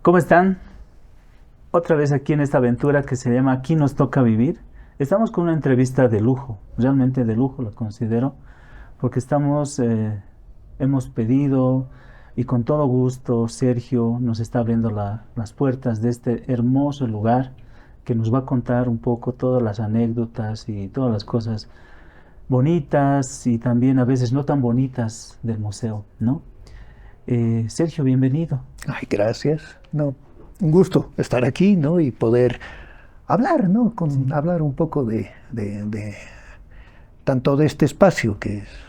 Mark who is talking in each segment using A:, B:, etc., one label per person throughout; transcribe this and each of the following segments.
A: ¿Cómo están? Otra vez aquí en esta aventura que se llama Aquí nos toca vivir. Estamos con una entrevista de lujo, realmente de lujo la considero, porque hemos pedido y con todo gusto Sergio nos está abriendo las puertas de este hermoso lugar que nos va a contar un poco todas las anécdotas y todas las cosas bonitas y también a veces no tan bonitas del museo, ¿no? Sergio, bienvenido.
B: Ay, gracias. No, un gusto estar aquí, ¿no? Y poder hablar, ¿no? Hablar un poco de tanto de este espacio,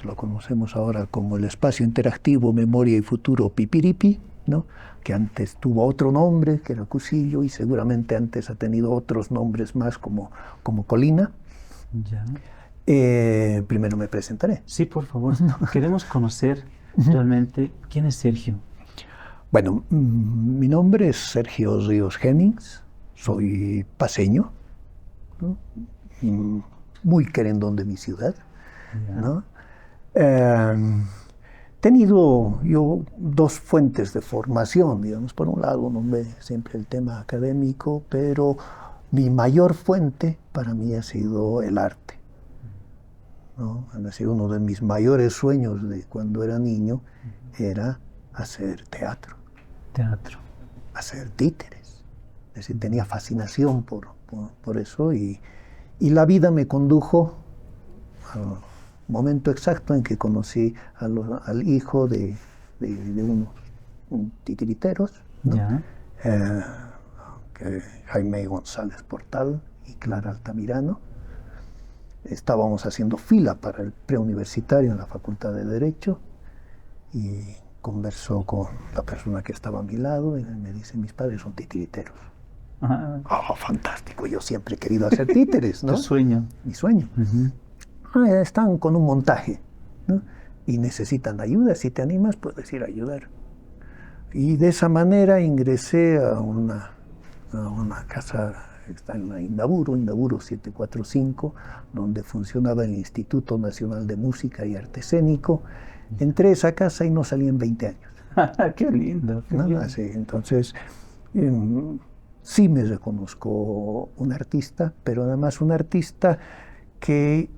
B: lo conocemos ahora como el espacio interactivo Memoria y Futuro Pipiripi, ¿no? Que antes tuvo otro nombre, que era Cusillo, y seguramente antes ha tenido otros nombres más como Colina.
A: Ya.
B: Primero me presentaré.
A: Sí, por favor. Queremos conocer realmente quién es Sergio.
B: Bueno, mi nombre es Sergio Ríos Hennings, soy paceño, ¿no? Muy querendón de mi ciudad, ¿no? Tenido yo dos fuentes de formación, digamos, por un lado, no ve siempre el tema académico, pero mi mayor fuente para mí ha sido el arte, ¿no? Ha sido uno de mis mayores sueños de cuando era niño, era hacer teatro. Hacer títeres. Es decir, tenía fascinación por eso y la vida me condujo al momento exacto en que conocí al hijo de unos titiriteros, ¿no? Jaime González Portal y Clara Altamirano. Estábamos haciendo fila para el preuniversitario en la Facultad de Derecho y conversó con la persona que estaba a mi lado y me dice, mis padres son titiriteros. Oh, fantástico, yo siempre he querido hacer títeres, ¿no?
A: Tu sueño.
B: Mi sueño. Están con un montaje, ¿no? Y necesitan ayuda, si te animas puedes ir a ayudar. Y de esa manera ingresé a una casa que está en la Indaburo 745, donde funcionaba el Instituto Nacional de Música y Arte Escénico. Entré a esa casa y no salí en 20 años.
A: ¡Qué lindo! Qué
B: ¿No?
A: lindo.
B: Así, entonces, sí me reconozco un artista, pero además un artista que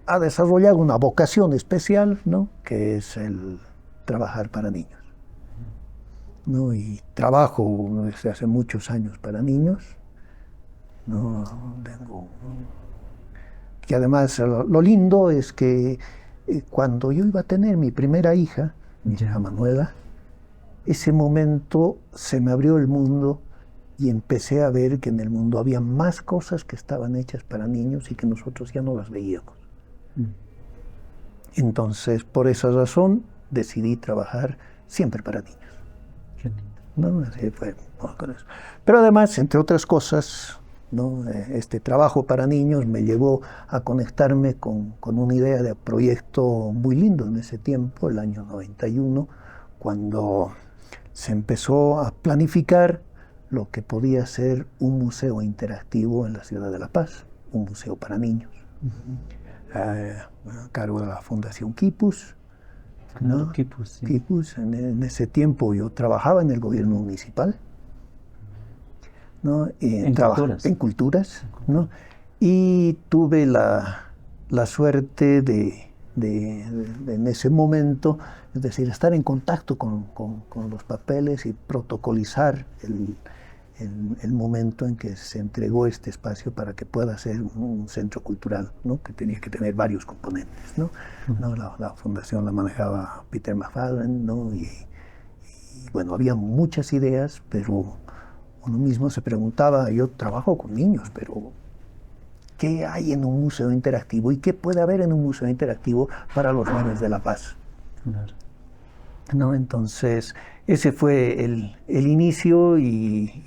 B: ha desarrollado una vocación especial, ¿no? Que es el trabajar para niños, ¿no? Y trabajo desde hace muchos años para niños, ¿no? Que además lo lindo es que cuando yo iba a tener mi primera hija, mi hija Manuela, ese momento se me abrió el mundo y empecé a ver que en el mundo había más cosas que estaban hechas para niños y que nosotros ya no las veíamos. Entonces, por esa razón, decidí trabajar siempre para niños.
A: Qué lindo.
B: ¿No? Así fue con eso. Pero además, entre otras cosas, ¿no? Este trabajo para niños me llevó a conectarme con una idea de proyecto muy lindo en ese tiempo, el año 91, cuando se empezó a planificar lo que podía ser un museo interactivo en la ciudad de La Paz, un museo para niños, a cargo de la Fundación Quipus.
A: Claro,
B: ¿no?
A: Quipus, sí.
B: Quipus, en ese tiempo yo trabajaba en el gobierno municipal, ¿no? En culturas, ¿no? Y tuve la suerte de en ese momento, es decir, estar en contacto con los papeles y protocolizar el momento en que se entregó este espacio para que pueda ser un centro cultural, ¿no? Que tenía que tener varios componentes, ¿no? ¿No? La fundación la manejaba Peter McFadden, ¿no? Y bueno, había muchas ideas, pero uno mismo se preguntaba, yo trabajo con niños, pero ¿qué hay en un museo interactivo y qué puede haber en un museo interactivo para los niños de La Paz?
A: Claro.
B: ¿No? Entonces, ese fue el inicio y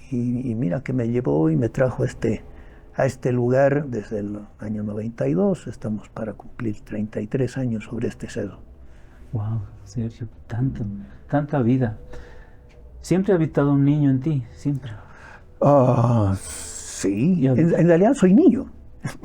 B: mira que me llevó y me trajo a este lugar desde el año 92. Estamos para cumplir 33 años sobre este cerro.
A: Wow, Sergio, tanta vida. ¿Siempre ha habitado un niño en ti? Siempre.
B: Sí, en realidad soy niño.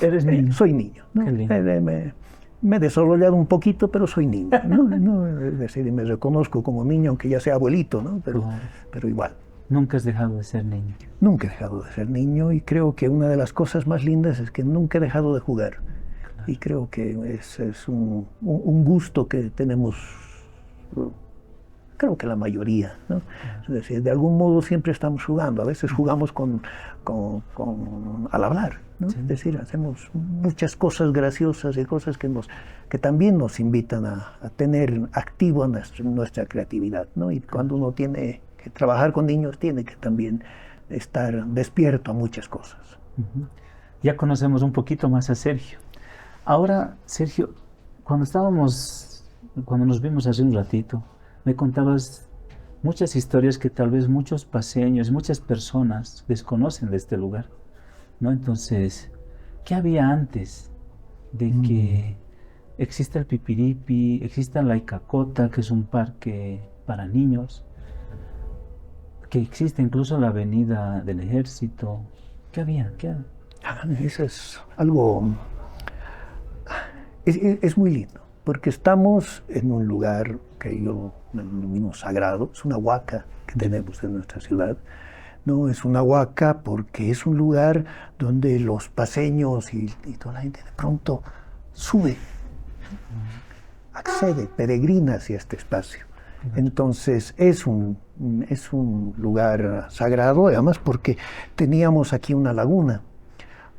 A: Eres niño.
B: Soy niño, ¿no?
A: Qué lindo.
B: Me he desarrollado un poquito, pero soy niño, ¿no? Es decir, me reconozco como niño, aunque ya sea abuelito, ¿no? Pero igual.
A: Nunca has dejado de ser niño.
B: Nunca he dejado de ser niño y creo que una de las cosas más lindas es que nunca he dejado de jugar. Claro. Y creo que es un gusto que tenemos, creo que la mayoría, ¿no? Claro. Es decir, de algún modo siempre estamos jugando. A veces jugamos al hablar, ¿no? Sí. Es decir, hacemos muchas cosas graciosas y cosas que también nos invitan a tener activa nuestra creatividad, ¿no? Y cuando uno tiene que trabajar con niños, tiene que también estar despierto a muchas cosas.
A: Ya conocemos un poquito más a Sergio. Ahora, Sergio, cuando nos vimos hace un ratito, me contabas muchas historias que tal vez muchos paseños, muchas personas desconocen de este lugar, ¿no? Entonces, ¿qué había antes de que exista el Pipiripi, exista la Icacota, que es un parque para niños, que existe incluso la Avenida del Ejército? ¿Qué había?
B: Eso es algo... Es muy lindo, porque estamos en un lugar que yo denomino sagrado. Es una huaca que tenemos en nuestra ciudad. No, es una huaca porque es un lugar donde los paseños y toda la gente de pronto sube, accede, peregrina hacia este espacio. Entonces es un lugar sagrado, además porque teníamos aquí una laguna.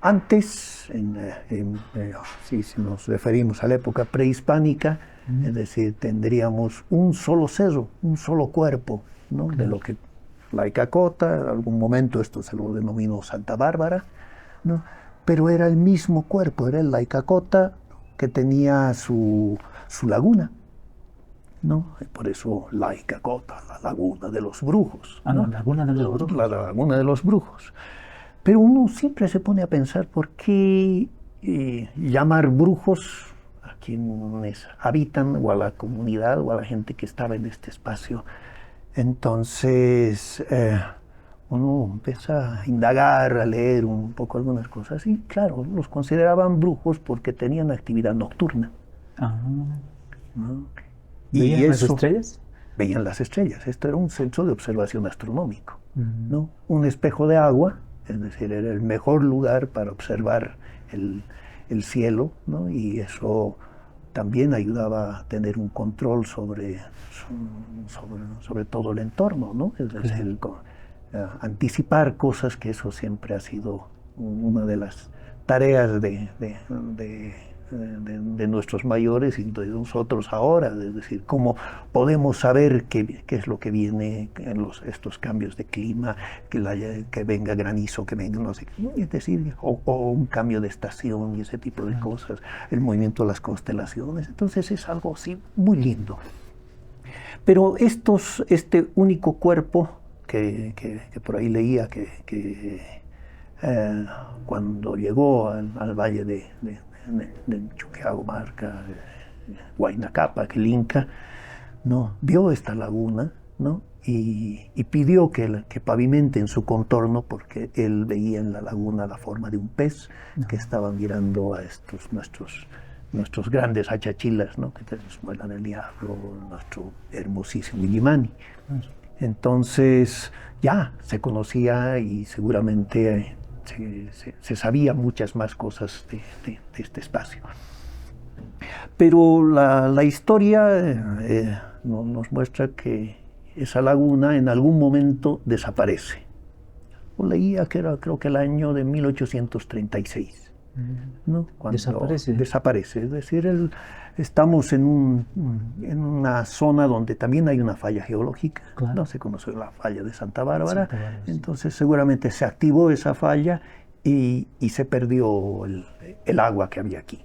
B: Antes, si nos referimos a la época prehispánica, es decir, tendríamos un solo cerro, un solo cuerpo, ¿no? De lo que la Icacota, en algún momento esto se lo denominó Santa Bárbara, ¿no? Pero era el mismo cuerpo, era la Icacota que tenía su laguna, ¿no? Por eso la Icacota, la laguna de los brujos, ¿no?
A: La laguna de los brujos.
B: La laguna de los brujos. Pero uno siempre se pone a pensar por qué llamar brujos a quienes habitan, o a la comunidad, o a la gente que estaba en este espacio. Entonces uno empieza a indagar, a leer un poco algunas cosas, y claro, los consideraban brujos porque tenían actividad nocturna. ¿No?
A: ¿Veían las estrellas?
B: Veían las estrellas. Esto era un centro de observación astronómico, ¿no? Un espejo de agua, es decir, era el mejor lugar para observar el cielo, ¿no? Y eso también ayudaba a tener un control sobre todo el entorno, ¿no? Es decir, anticipar cosas, que eso siempre ha sido una de las tareas de nuestros mayores y de nosotros ahora, es decir, cómo podemos saber qué es lo que viene en estos cambios de clima, que venga granizo, que venga no sé qué, es decir, o un cambio de estación y ese tipo de cosas, el movimiento de las constelaciones. Entonces es algo así muy lindo. Pero este único cuerpo que por ahí leía que cuando llegó al valle de Chuquiago, Marca, Huayna Cápac, el Inca, ¿no? Vio esta laguna, ¿no? Y pidió que pavimente en su contorno, porque él veía en la laguna la forma de un pez que estaba mirando a estos nuestros grandes achachilas, ¿no? Que tenemos Muela del Diablo, nuestro hermosísimo Illimani. Entonces ya se conocía y seguramente se sabía muchas más cosas de este espacio. Pero la historia nos muestra que esa laguna en algún momento desaparece. Leía que era, creo que el año de 1836, ¿no? Cuando desaparece. Es decir, estamos en una zona donde también hay una falla geológica, claro. No se conoce la falla de Santa Bárbara, entonces seguramente se activó esa falla y se perdió el agua que había aquí.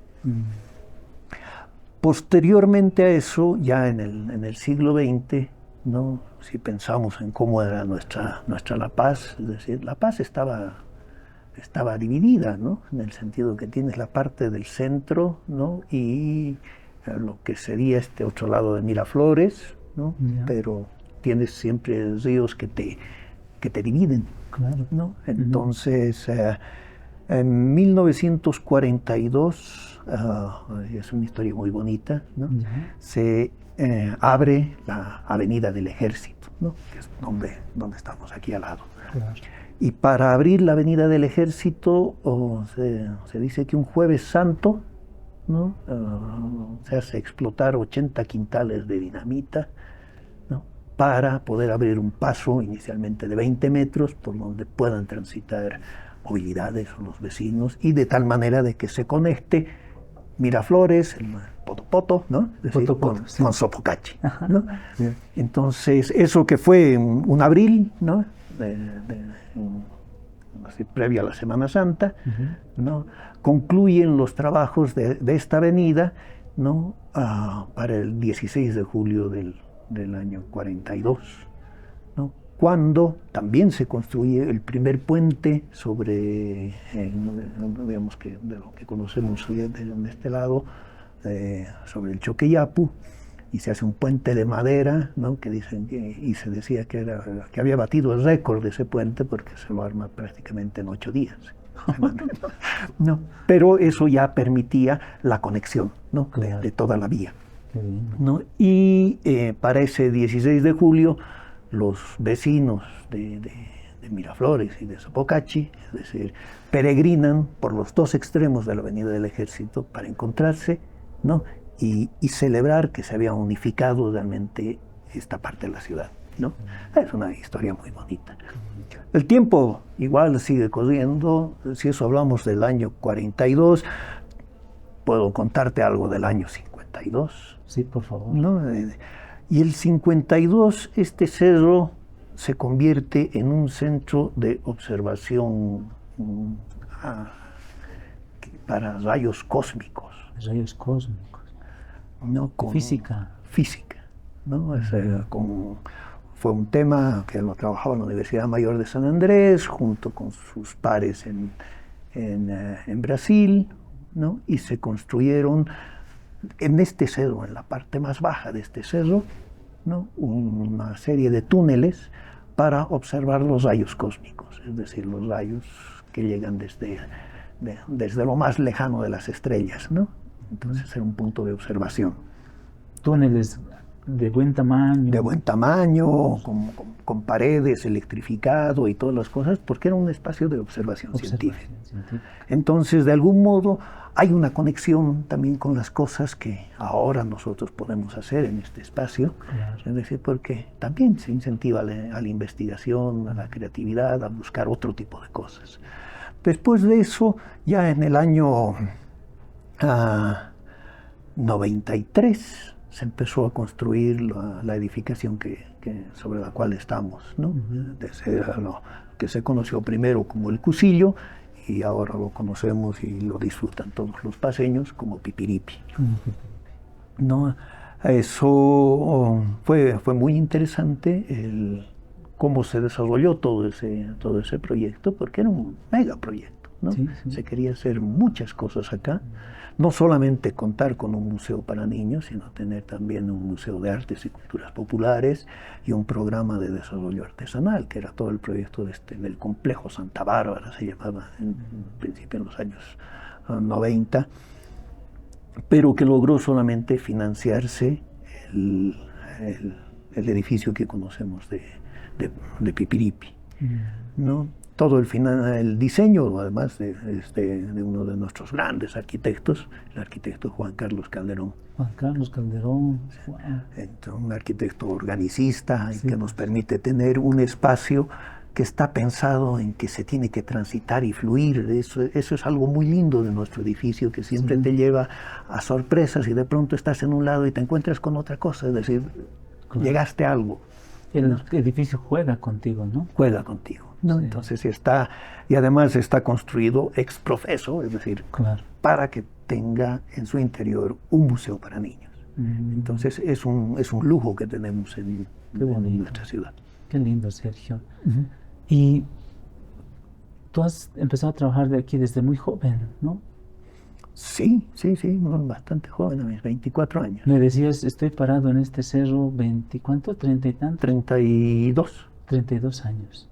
B: Posteriormente a eso, ya en el siglo XX, ¿no? Si pensamos en cómo era nuestra La Paz, es decir, La Paz estaba dividida, ¿no? En el sentido que tienes la parte del centro, ¿no? Y lo que sería este otro lado de Miraflores, ¿no? Yeah. Pero tienes siempre ríos que te dividen, claro, ¿no? Entonces En 1942, es una historia muy bonita, ¿no? Se abre la Avenida del Ejército, ¿no? Que es donde estamos aquí al lado. Claro. Y para abrir la Avenida del Ejército se dice que un Jueves Santo, ¿no? Se hace explotar 80 quintales de dinamita, ¿no? Para poder abrir un paso inicialmente de 20 metros por donde puedan transitar movilidades o los vecinos, y de tal manera de que se conecte Miraflores, el Potopoto, ¿no? Es decir, con Sopocachi, ¿no? Sí. Entonces, eso que fue un abril, ¿no? Así, previo a la Semana Santa, ¿no? Concluyen los trabajos de esta avenida, ¿no? Para el 16 de julio del año 42, ¿no? Cuando también se construye el primer puente sobre, digamos que de lo que conocemos de este lado, sobre el Choqueyapu, y se hace un puente de madera, ¿no? Que dicen y se decía que había batido el récord de ese puente porque se lo arma prácticamente en 8 días. No, pero eso ya permitía la conexión, ¿no? de toda la vía, ¿no? Y para ese 16 de julio, los vecinos de Miraflores y de Sopocachi, es decir, peregrinan por los dos extremos de la Avenida del Ejército para encontrarse, ¿no? Y celebrar que se había unificado realmente esta parte de la ciudad, ¿no? Es una historia muy bonita. El tiempo igual sigue corriendo. Si eso hablamos del año 42, puedo contarte algo del año 52.
A: Sí, por favor.
B: ¿No? Y el 52, este cerro se convierte en un centro de observación para rayos cósmicos.
A: Rayos cósmicos.
B: ¿No?
A: Física.
B: Física, ¿no? Fue un tema que lo trabajaba en la Universidad Mayor de San Andrés, junto con sus pares en Brasil, ¿no? Y se construyeron en este cerro, en la parte más baja de este cerro, ¿no? Una serie de túneles para observar los rayos cósmicos, es decir, los rayos que llegan desde lo más lejano de las estrellas, ¿no? Entonces era un punto de observación.
A: Túneles de buen tamaño.
B: De buen tamaño, con paredes, electrificado y todas las cosas, porque era un espacio de observación científica. Entonces, de algún modo, hay una conexión también con las cosas que ahora nosotros podemos hacer en este espacio. Claro. Es decir, porque también se incentiva a la investigación, a la creatividad, a buscar otro tipo de cosas. Después de eso, ya en el año 93, se empezó a construir la edificación sobre la cual estamos, ¿no? Lo que se conoció primero como el Cusillo, y ahora lo conocemos y lo disfrutan todos los paseños como Pipiripi. ¿No? Eso fue muy interesante cómo se desarrolló todo ese proyecto, porque era un megaproyecto, ¿no? Sí. Se quería hacer muchas cosas acá. No solamente contar con un museo para niños, sino tener también un museo de artes y culturas populares y un programa de desarrollo artesanal, que era todo el proyecto del complejo Santa Bárbara, se llamaba en principio en los años 90, pero que logró solamente financiarse el edificio que conocemos de Pipiripi, ¿no? Todo el diseño, además, de uno de nuestros grandes arquitectos, el arquitecto Juan Carlos Calderón.
A: Juan Carlos Calderón.
B: Wow. Entonces, un arquitecto organicista, sí, que nos permite tener un espacio que está pensado en que se tiene que transitar y fluir. Eso es algo muy lindo de nuestro edificio, que siempre te lleva a sorpresas y de pronto estás en un lado y te encuentras con otra cosa, es decir, llegaste a algo.
A: El edificio juega contigo, ¿no?
B: Juega contigo, ¿no? Sí. Entonces y además está construido ex profeso, es decir, claro, para que tenga en su interior un museo para niños. Entonces es un lujo que tenemos en nuestra ciudad.
A: Qué lindo, Sergio. Y tú has empezado a trabajar de aquí desde muy joven, ¿no?
B: Sí, bastante joven, a mis 24 años.
A: Me decías, estoy parado en este cerro, ¿cuánto? ¿30 y tanto?
B: 32.
A: 32 años.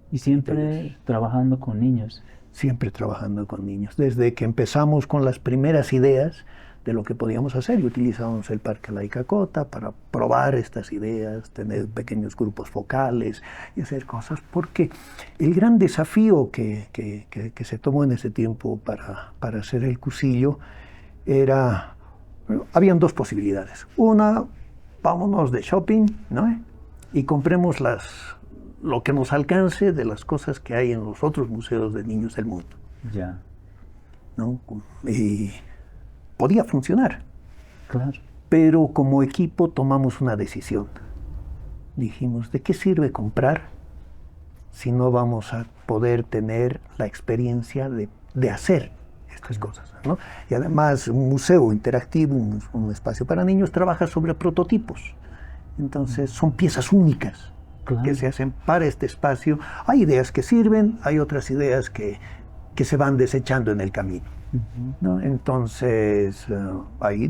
A: Y siempre trabajando con niños.
B: siempre trabajando con niños. Desde que empezamos con las primeras ideas de lo que podíamos hacer, y utilizábamos el Parque Laica Cota para probar estas ideas, tener pequeños grupos focales y hacer cosas, porque el gran desafío que se tomó en ese tiempo para hacer el cursillo era, habían dos posibilidades. Una, vámonos de shopping, ¿no? Y compremos lo que nos alcance de las cosas que hay en los otros museos de niños del mundo.
A: Ya.
B: ¿No? Y podía funcionar.
A: Claro.
B: Pero como equipo tomamos una decisión. Dijimos, ¿de qué sirve comprar si no vamos a poder tener la experiencia de hacer estas cosas, ¿no? Y además, un museo interactivo, un espacio para niños, trabaja sobre prototipos. Entonces, son piezas únicas que se hacen para este espacio. Hay ideas que sirven, hay otras ideas que se van desechando en el camino, ¿no? Entonces, ahí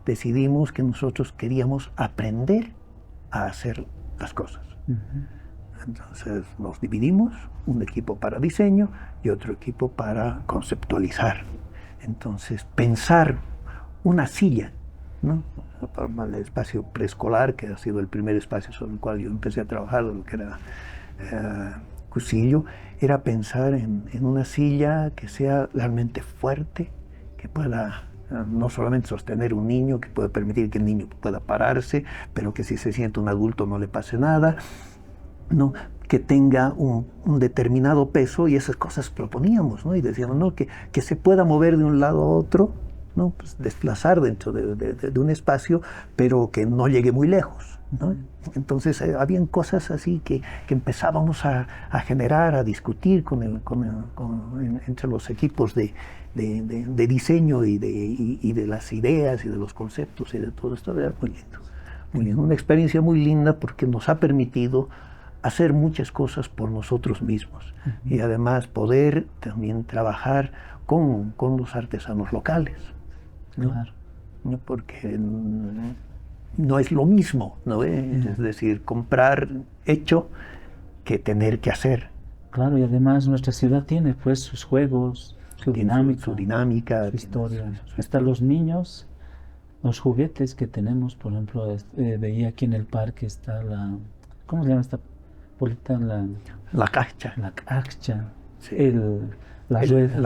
B: decidimos que nosotros queríamos aprender a hacer las cosas. Entonces nos dividimos, un equipo para diseño y otro equipo para conceptualizar. Entonces pensar una silla, ¿no? Para el espacio preescolar, que ha sido el primer espacio sobre el cual yo empecé a trabajar, lo que era cursillo, era pensar en una silla que sea realmente fuerte, que pueda no solamente sostener un niño, que pueda permitir que el niño pueda pararse, pero que si se siente un adulto no le pase nada, ¿no? Que tenga un determinado peso, y esas cosas proponíamos, ¿no? Y decíamos, ¿no? que se pueda mover de un lado a otro, ¿no? Pues desplazar dentro de un espacio, pero que no llegue muy lejos, ¿no? Entonces habían cosas así que empezábamos a generar, a discutir entre los equipos de diseño y de las ideas y de los conceptos y de todo esto. Era muy lindo, muy lindo. Una experiencia muy linda porque nos ha permitido hacer muchas cosas por nosotros mismos y además poder también trabajar con los artesanos locales, ¿no?
A: Claro.
B: ¿No? Porque no es lo mismo, ¿no? Es decir, comprar hecho que tener que hacer.
A: Claro, y además nuestra ciudad tiene pues sus juegos, su dinámica, su historia. Hasta los niños, los juguetes que tenemos, por ejemplo, veía aquí en el parque está ¿cómo se llama esta bolita?
B: La cacha.
A: La cacha.
B: Sí.
A: La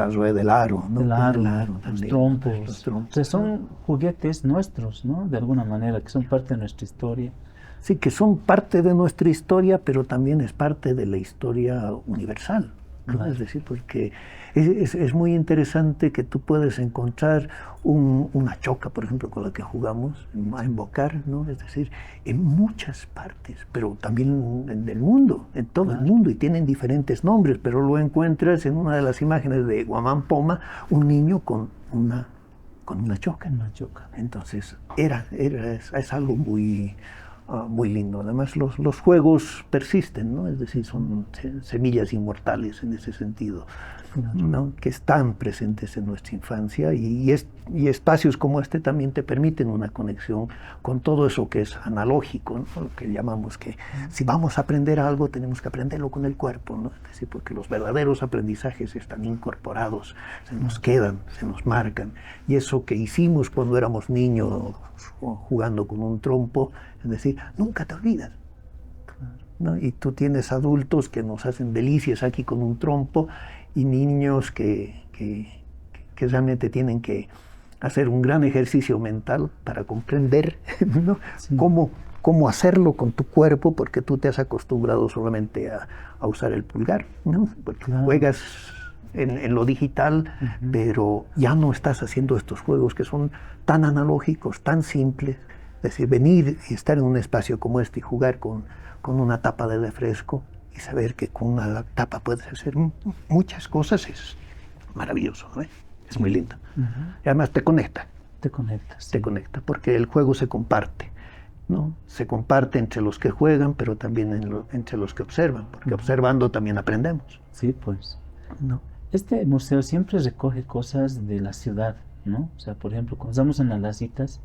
B: rueda, el aro, ¿no?
A: El aro,
B: los
A: trompos. O sea, son juguetes nuestros, ¿no? De alguna manera, que son parte de nuestra historia.
B: Sí, que son parte de nuestra historia, pero también es parte de la historia universal, ¿no? Claro. Es decir, porque es muy interesante que tú puedes encontrar una choca, por ejemplo, con la que jugamos a invocar, ¿no? Es decir, en muchas partes, pero también en el mundo, en todo el mundo, y tienen diferentes nombres, pero lo encuentras en una de las imágenes de Guamán Poma, un niño con una choca.
A: Una choca.
B: Entonces, es algo muy lindo. Además, los juegos persisten, ¿no? Es decir, son semillas inmortales en ese sentido, ¿no? Que están presentes en nuestra infancia y espacios como este también te permiten una conexión con todo eso que es analógico, ¿no? Lo que llamamos que si vamos a aprender algo tenemos que aprenderlo con el cuerpo, ¿no? Es decir, porque los verdaderos aprendizajes están incorporados, se nos quedan, se nos marcan, y eso que hicimos cuando éramos niños jugando con un trompo, es decir, nunca te olvidas, ¿no? Y tú tienes adultos que nos hacen delicias aquí con un trompo y niños que realmente tienen que hacer un gran ejercicio mental para comprender, ¿no? Sí. Cómo hacerlo con tu cuerpo, porque tú te has acostumbrado solamente a usar el pulgar, ¿no? Porque juegas en lo digital, pero ya no estás haciendo estos juegos que son tan analógicos, tan simples. Es decir, venir y estar en un espacio como este y jugar con una tapa de refresco y saber que con una tapa puedes hacer muchas cosas es maravilloso, ¿no? Es muy lindo. Y además te conecta.
A: Te conecta, sí.
B: Te conecta, porque el juego se comparte, ¿no? Se comparte entre los que juegan, pero también entre los que observan, porque observando también aprendemos.
A: Sí, pues. ¿No? Este museo siempre recoge cosas de la ciudad, ¿no? O sea, por ejemplo, cuando estamos en las Lacitas,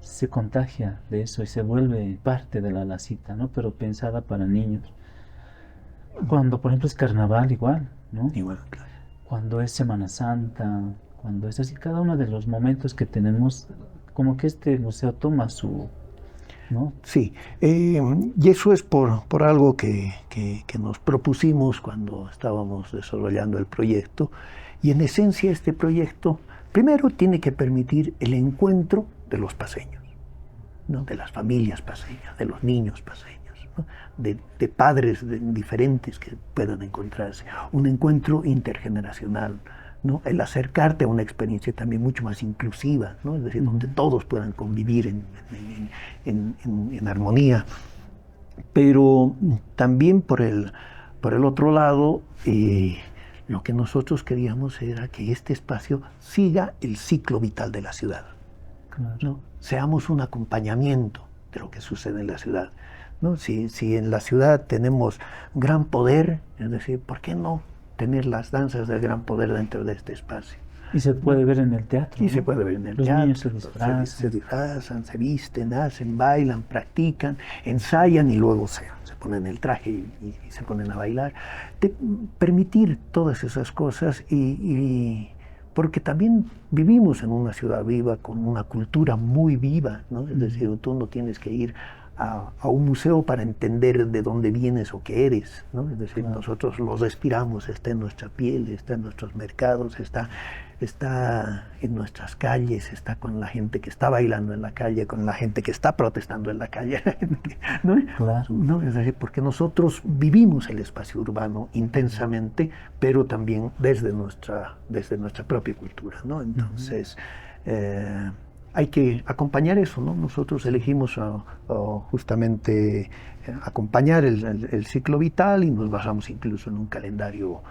A: se contagia de eso y se vuelve parte de la Lacita, ¿no? Pero pensada para niños. Cuando, por ejemplo, es carnaval, igual, ¿no?
B: Igual, claro.
A: cuando es Semana Santa, cuando es así, cada uno de los momentos que tenemos, como que este museo toma su, ¿no?
B: Sí, y eso es por algo que nos propusimos cuando estábamos desarrollando el proyecto. Y en esencia este proyecto, primero, tiene que permitir el encuentro de los paseños, ¿no? De las familias paseñas, de los niños paseños, ¿no? De padres diferentes que puedan encontrarse. Un encuentro intergeneracional, ¿no? El acercarte a una experiencia también mucho más inclusiva, ¿no? Es decir, donde todos puedan convivir en armonía. Pero también por el otro lado, lo que nosotros queríamos era que este espacio siga el ciclo vital de la ciudad, ¿no? Seamos un acompañamiento de lo que sucede en la ciudad, ¿no? Si en la ciudad tenemos gran poder, es decir, ¿por qué no tener las danzas del gran poder dentro de este espacio?
A: Y se puede ver en el teatro.
B: Y
A: ¿no?
B: se puede ver en el
A: Los
B: teatro.
A: niños se disfrazan.
B: Se disfrazan, se visten, hacen, bailan, practican, ensayan y luego se ponen el traje y se ponen a bailar. Permitir todas esas cosas porque también vivimos en una ciudad viva, con una cultura muy viva, ¿no? Es decir, tú no tienes que ir a un museo para entender de dónde vienes o qué eres, ¿no? Es decir, nosotros los respiramos, está en nuestra piel, está en nuestros mercados, está en nuestras calles, está con la gente que está bailando en la calle, con la gente que está protestando en la calle, ¿no?
A: Claro.
B: ¿No? Es decir, porque nosotros vivimos el espacio urbano intensamente, pero también desde nuestra propia cultura, ¿no? Entonces, hay que acompañar eso, ¿no? Nosotros elegimos justamente acompañar el ciclo vital y nos basamos incluso en un calendario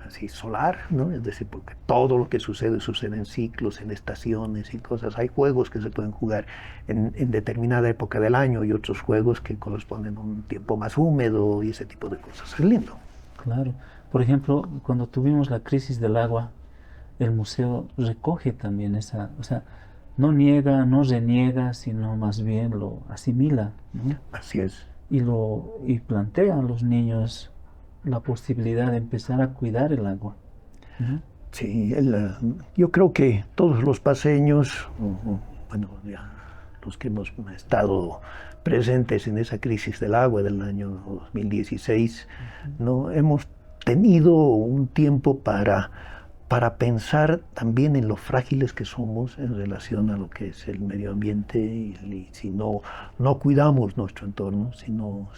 B: así solar, ¿no? Es decir, porque todo lo que sucede en ciclos, en estaciones y cosas. Hay juegos que se pueden jugar en determinada época del año y otros juegos que corresponden a un tiempo más húmedo y ese tipo de cosas. Es lindo.
A: Claro. Por ejemplo, cuando tuvimos la crisis del agua, el museo recoge también esa, o sea, no niega, no reniega, sino más bien lo asimila, ¿no?
B: Así es.
A: Y plantea a los niños la posibilidad de empezar a cuidar el agua, ¿no?
B: Sí, yo creo que todos los paseños, bueno, ya los que hemos estado presentes en esa crisis del agua del año 2016, ¿no? Hemos tenido un tiempo para pensar también en lo frágiles que somos en relación a lo que es el medio ambiente y si no cuidamos nuestro entorno, si no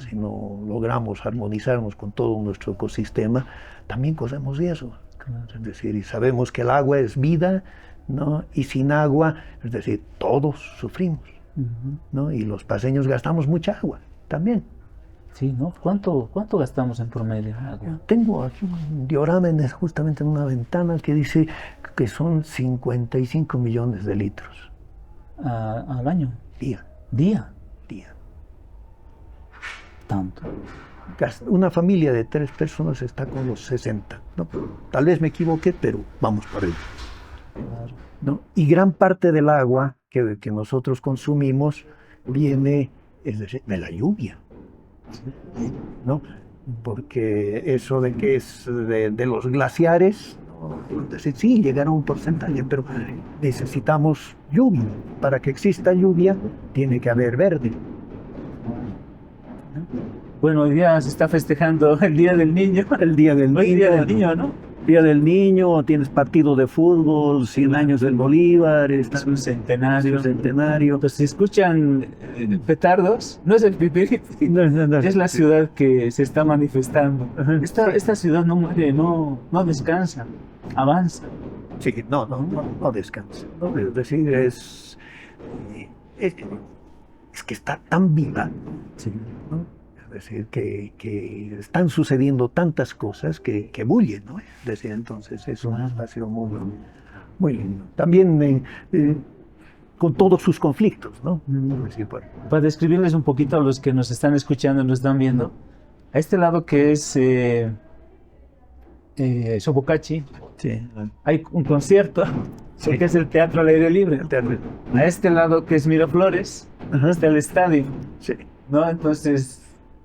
B: logramos armonizarnos con todo nuestro ecosistema, también corremos riesgos. Claro. Es decir, y sabemos que el agua es vida, ¿no? Y sin agua, es decir, todos sufrimos, ¿no? Y los paseños gastamos mucha agua también.
A: Sí, ¿no? ¿Cuánto gastamos en promedio en agua?
B: Tengo aquí un diorama justamente en una ventana que dice que son 55 millones de litros.
A: ¿Al año?
B: Día.
A: ¿Día?
B: Día.
A: Tanto.
B: Una familia de 3 personas está con los 60, ¿no? Tal vez me equivoqué, pero vamos por ello. Claro. ¿No? Y gran parte del agua que nosotros consumimos viene, es decir, de la lluvia, ¿no? Porque eso de que es de los glaciares, ¿no? Es decir, sí, llegaron a un porcentaje, pero necesitamos lluvia. Para que exista lluvia, tiene que haber verde.
A: Bueno, hoy día se está festejando el Día del Niño.
B: El Día del Niño.
A: El Día del Niño, ¿no?
B: Día del Niño, tienes partido de fútbol, 100 años del Bolívar,
A: es un centenario. Entonces, si escuchan petardos, no es el pipiriti, no, es la ciudad que se está manifestando. Esta ciudad no muere, no descansa, avanza.
B: Sí, no descansa, ¿no? Es decir, es que está tan viva, sí, ¿no? Es decir, que están sucediendo tantas cosas que bullen, ¿no? Es decir, entonces es un espacio muy lindo. También con todos sus conflictos, ¿no? Es decir,
A: para describirles un poquito a los que nos están escuchando y nos están viendo, a este lado que es Sobocachi, sí, hay un concierto, sí, que es el Teatro al Aire Libre. A este lado que es Miraflores, está el estadio, sí, ¿no? Entonces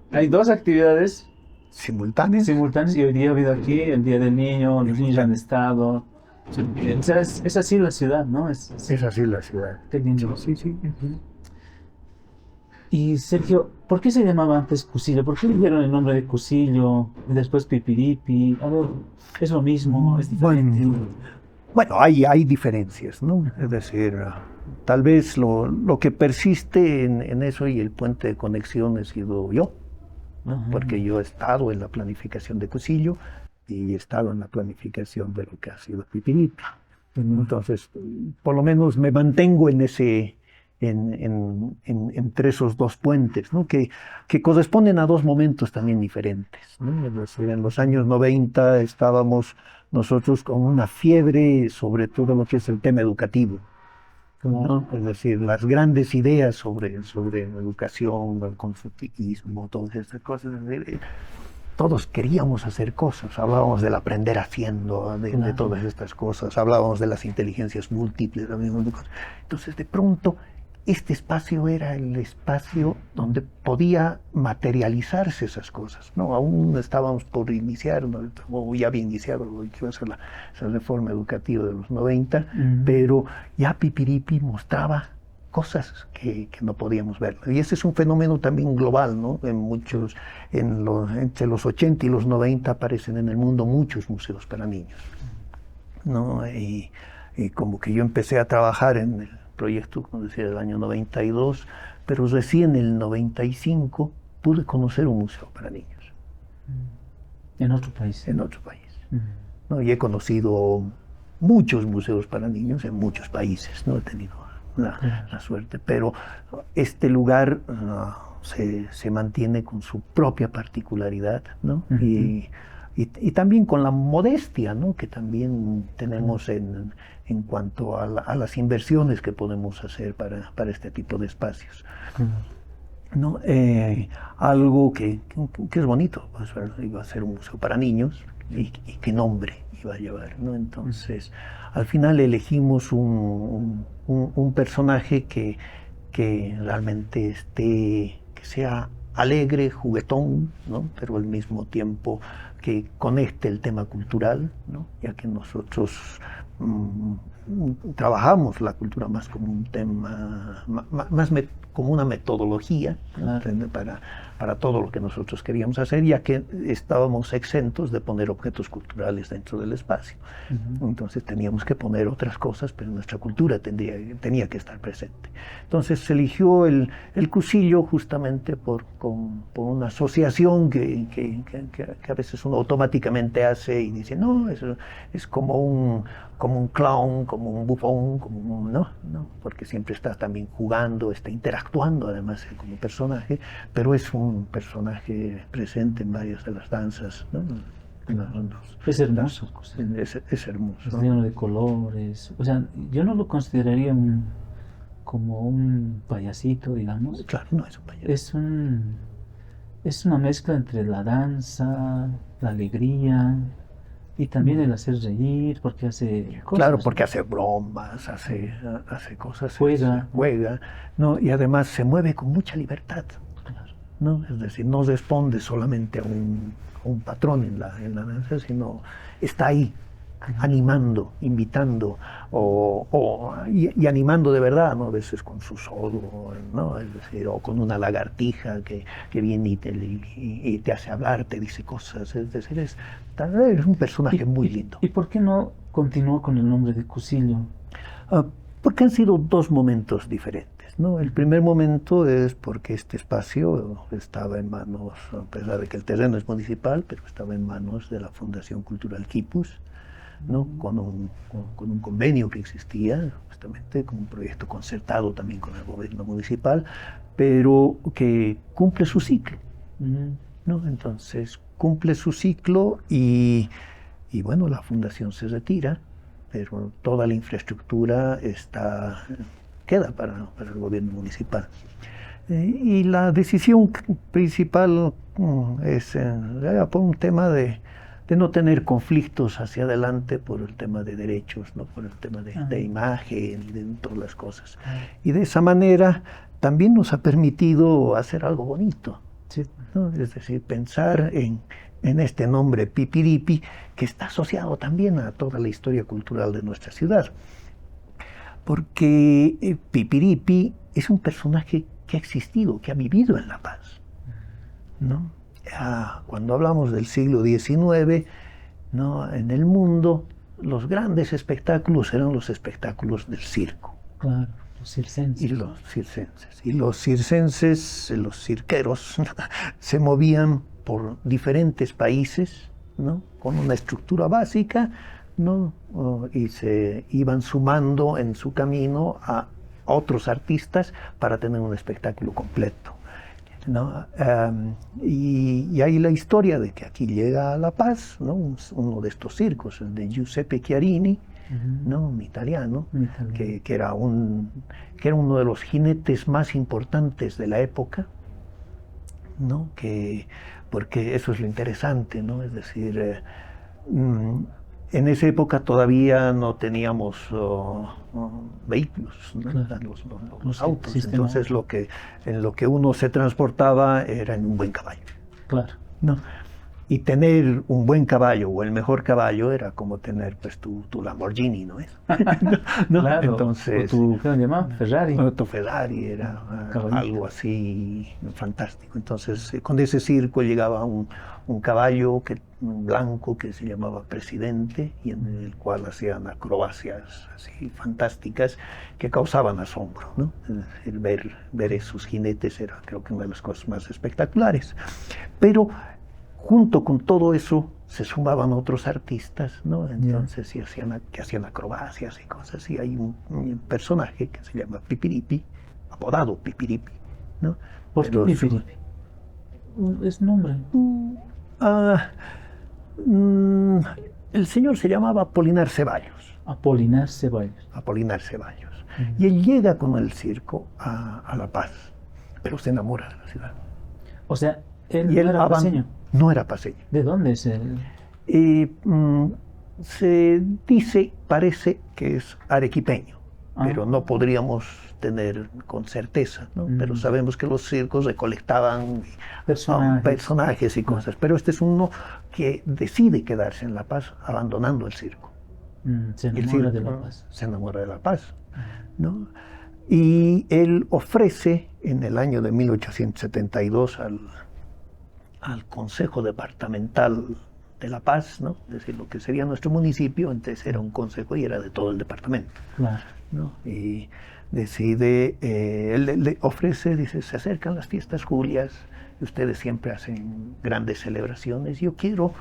A: hay 2 actividades
B: simultáneas.
A: Simultáneos, y hoy día ha habido aquí el Día del Niño, los niños han estado. O sea, es así la ciudad, ¿no?
B: Es así la ciudad.
A: Qué lindo.
B: Sí, sí.
A: Y Sergio, ¿por qué se llamaba antes Cusillo? ¿Por qué le dieron el nombre de Cusillo y después Pipiripi? A ver, es lo mismo, es diferente.
B: Bueno, hay diferencias, ¿no? Es decir, tal vez lo que persiste en eso y el puente de conexión he sido yo, ¿no? Porque yo he estado en la planificación de Cusillo y he estado en la planificación de lo que ha sido Pipiripi. Entonces, por lo menos me mantengo en ese, entre esos dos puentes, ¿no? Que corresponden a dos momentos también diferentes, ¿no? Es decir, en los años 90 estábamos nosotros con una fiebre sobre todo lo que es el tema educativo, ¿no? Es decir, las grandes ideas sobre educación, el constructivismo, todas estas cosas. Todos queríamos hacer cosas, hablábamos del aprender haciendo, de todas estas cosas, hablábamos de las inteligencias múltiples, entonces de pronto este espacio era el espacio donde podía materializarse esas cosas, ¿no? Aún estábamos por iniciar, ¿no? O ya había iniciado lo que iba a ser esa reforma educativa de los 90, pero ya Pipiripi mostraba cosas que no podíamos ver. Y ese es un fenómeno también global, ¿no? Entre los 80 y los 90 aparecen en el mundo muchos museos para niños, ¿no? Y como que yo empecé a trabajar en el proyecto, como decía, del año 92, pero recién en el 95 pude conocer un museo para niños.
A: ¿En otro país?
B: En otro país. ¿No? Y he conocido muchos museos para niños en muchos países, ¿no? He tenido la suerte, pero este lugar se mantiene con su propia particularidad, ¿no? Y también con la modestia, ¿no? Que también tenemos en cuanto a las inversiones que podemos hacer para este tipo de espacios, ¿no? Algo que es bonito, pues, iba a ser un museo para niños y qué nombre iba a llevar, ¿no? Entonces, al final elegimos un personaje que realmente que sea alegre, juguetón, ¿no? Pero al mismo tiempo que conecte el tema cultural, ¿no? Ya que nosotros trabajamos la cultura más como un tema, como una metodología, ¿no? Para todo lo que nosotros queríamos hacer, ya que estábamos exentos de poner objetos culturales dentro del espacio. Entonces teníamos que poner otras cosas, pero nuestra cultura tenía que estar presente. Entonces se eligió el Cusillo justamente por una asociación que a veces uno automáticamente hace y dice, no, es como un clown, como un bufón, no, porque siempre está también jugando, está interactuando además como personaje, pero es un personaje presente en varias de las danzas, ¿no?
A: Es hermoso.
B: Es hermoso.
A: Está lleno de colores. O sea, yo no lo consideraría como un payasito, digamos.
B: Claro, no es un payaso.
A: Es una mezcla entre la danza, la alegría y también el hacer reír, porque hace cosas.
B: Claro, porque hace bromas, hace cosas.
A: Juega.
B: ¿No? Y además se mueve con mucha libertad, ¿no? Es decir, no responde solamente a un patrón en la danza, sino está ahí, animando, invitando, y animando de verdad, ¿no? A veces con su solo, ¿no? Es decir, o con una lagartija que viene y te hace hablar, te dice cosas. Es decir, es un personaje muy lindo.
A: ¿Y por qué no continuó con el nombre de Cusillo?
B: Porque han sido dos momentos diferentes, ¿no? El primer momento es porque este espacio estaba en manos, a pesar de que el terreno es municipal, pero estaba en manos de la Fundación Cultural Quipus, ¿no? Con un convenio que existía, justamente, con un proyecto concertado también con el gobierno municipal, pero que cumple su ciclo, ¿no? Entonces, cumple su ciclo y bueno, la fundación se retira, pero toda la infraestructura queda para el gobierno municipal. Y la decisión principal es por un tema de no tener conflictos hacia adelante por el tema de derechos, ¿no? Por el tema de imagen, de todas las cosas. Y de esa manera también nos ha permitido hacer algo bonito,
A: Sí.
B: ¿no? Es decir, pensar en este nombre Pipiripi, que está asociado también a toda la historia cultural de nuestra ciudad. Porque Pipiripi es un personaje que ha existido, que ha vivido en La Paz, ¿no? Cuando hablamos del siglo XIX, ¿no? En el mundo, los grandes espectáculos eran los espectáculos del circo.
A: Claro, los circenses.
B: Y los circenses, los cirqueros, se movían por diferentes países, ¿no? Con una estructura básica, ¿no? Y se iban sumando en su camino a otros artistas para tener un espectáculo completo, ¿no? Y hay la historia de que aquí llega a La Paz, ¿no? Uno de estos circos, el de Giuseppe Chiarini, ¿no? Un italiano, que era uno de los jinetes más importantes de la época, ¿no? Porque eso es lo interesante, ¿no? Es decir, en esa época todavía no teníamos vehículos, ¿no?
A: Claro.
B: Los autos, entonces en lo que uno se transportaba era en un buen caballo.
A: Claro.
B: ¿No? Y tener un buen caballo o el mejor caballo era como tener pues tu Lamborghini, ¿no es? ¿No?
A: Claro.
B: Entonces,
A: o tu, ¿qué se llama? Ferrari.
B: tu Ferrari era algo así fantástico. Entonces, con ese circo llegaba un caballo blanco que se llamaba Presidente y en el cual hacían acrobacias así fantásticas que causaban asombro, ¿no? Es decir, ver esos jinetes era, creo que, una de las cosas más espectaculares. Pero junto con todo eso se sumaban otros artistas, ¿no? Entonces hacían acrobacias y cosas. Y hay un personaje que se llama Pipiripi, apodado Pipiripi, ¿no?
A: ¿Por qué Pipiripi? Es nombre.
B: El señor se llamaba Apolinar Ceballos.
A: Apolinar Ceballos.
B: Apolinar Ceballos. Y él llega con el circo a La Paz, pero se enamora de la ciudad.
A: O sea, él no era paceño.
B: No era paceño.
A: ¿De dónde es él?
B: Se dice, parece que es arequipeño, pero no podríamos tener con certeza, ¿no? Pero sabemos que los circos recolectaban personajes y cosas, pero este es uno que decide quedarse en La Paz abandonando el circo.
A: Se enamora de La Paz.
B: Se enamora de La Paz, ¿no? Y él ofrece en el año de 1872 al Consejo Departamental de La Paz, ¿no? Es decir, lo que sería nuestro municipio, entonces era un consejo y era de todo el departamento.
A: Claro.
B: ¿No? Y decide, él le ofrece, dice, se acercan las fiestas Julias, y ustedes siempre hacen grandes celebraciones, yo quiero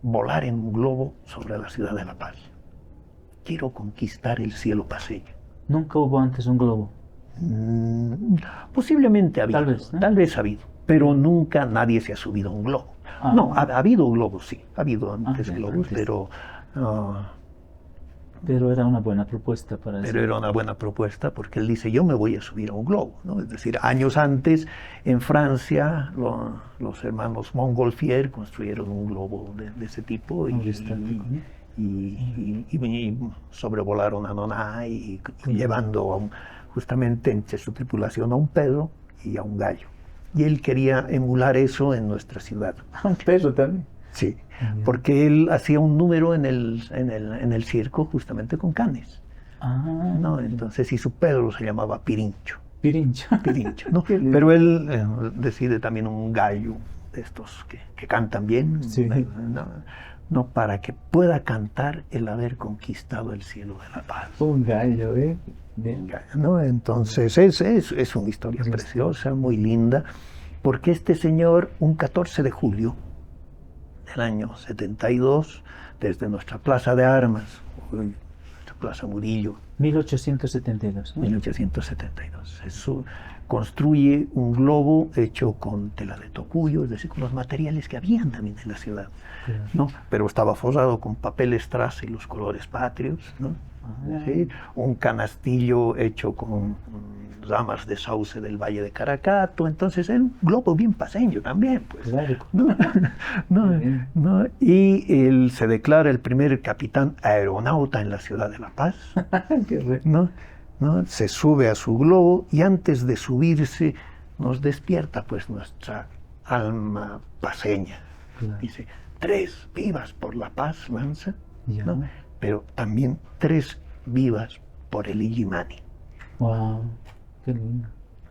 B: volar en un globo sobre la ciudad de La Paz. Quiero conquistar el cielo paceño.
A: ¿Nunca hubo antes un globo?
B: Posiblemente ha habido,
A: tal vez
B: ha habido, pero nunca nadie se ha subido a un globo. No, ha habido globos, sí, ha habido antes globos, pero
A: era una buena propuesta para eso.
B: Pero era una buena propuesta porque él dice, yo me voy a subir a un globo, ¿no? Es decir, años antes, en Francia, los hermanos Montgolfier construyeron un globo de ese tipo y sobrevolaron a Noná y llevando justamente entre su tripulación a un perro y a un gallo. Y él quería emular eso en nuestra ciudad.
A: ¿Un perro también?
B: Sí, porque él hacía un número en el circo justamente con canes. ¿No? Entonces, y su perro se llamaba Pirincho.
A: Pirincho.
B: Pirincho, ¿no? Pero él decide también un gallo de estos que cantan bien,
A: sí.
B: No, para que pueda cantar el haber conquistado el cielo de La Paz.
A: Un gallo, ¿eh?
B: ¿No? Entonces es una historia preciosa, muy linda, porque este señor, un 14 de julio del año 72, desde nuestra Plaza de Armas, nuestra Plaza Murillo,
A: 1872.
B: 1872, construye un globo hecho con tela de tocuyo, es decir, con los materiales que habían también en la ciudad, ¿no? Pero estaba forrado con papel estraza y los colores patrios, ¿no? ¿Sí? Un canastillo hecho con ramas de sauce del Valle de Caracato, entonces era un globo bien paceño también, pues. Y él se declara el primer capitán aeronauta en la ciudad de La Paz, ¿no? Se sube a su globo y antes de subirse nos despierta pues nuestra alma paseña.
A: Claro.
B: Dice, 3 vivas por la paz, Mansa,
A: Ya.
B: ¿no? Pero también 3 vivas por el Illimani.
A: Wow, qué lindo.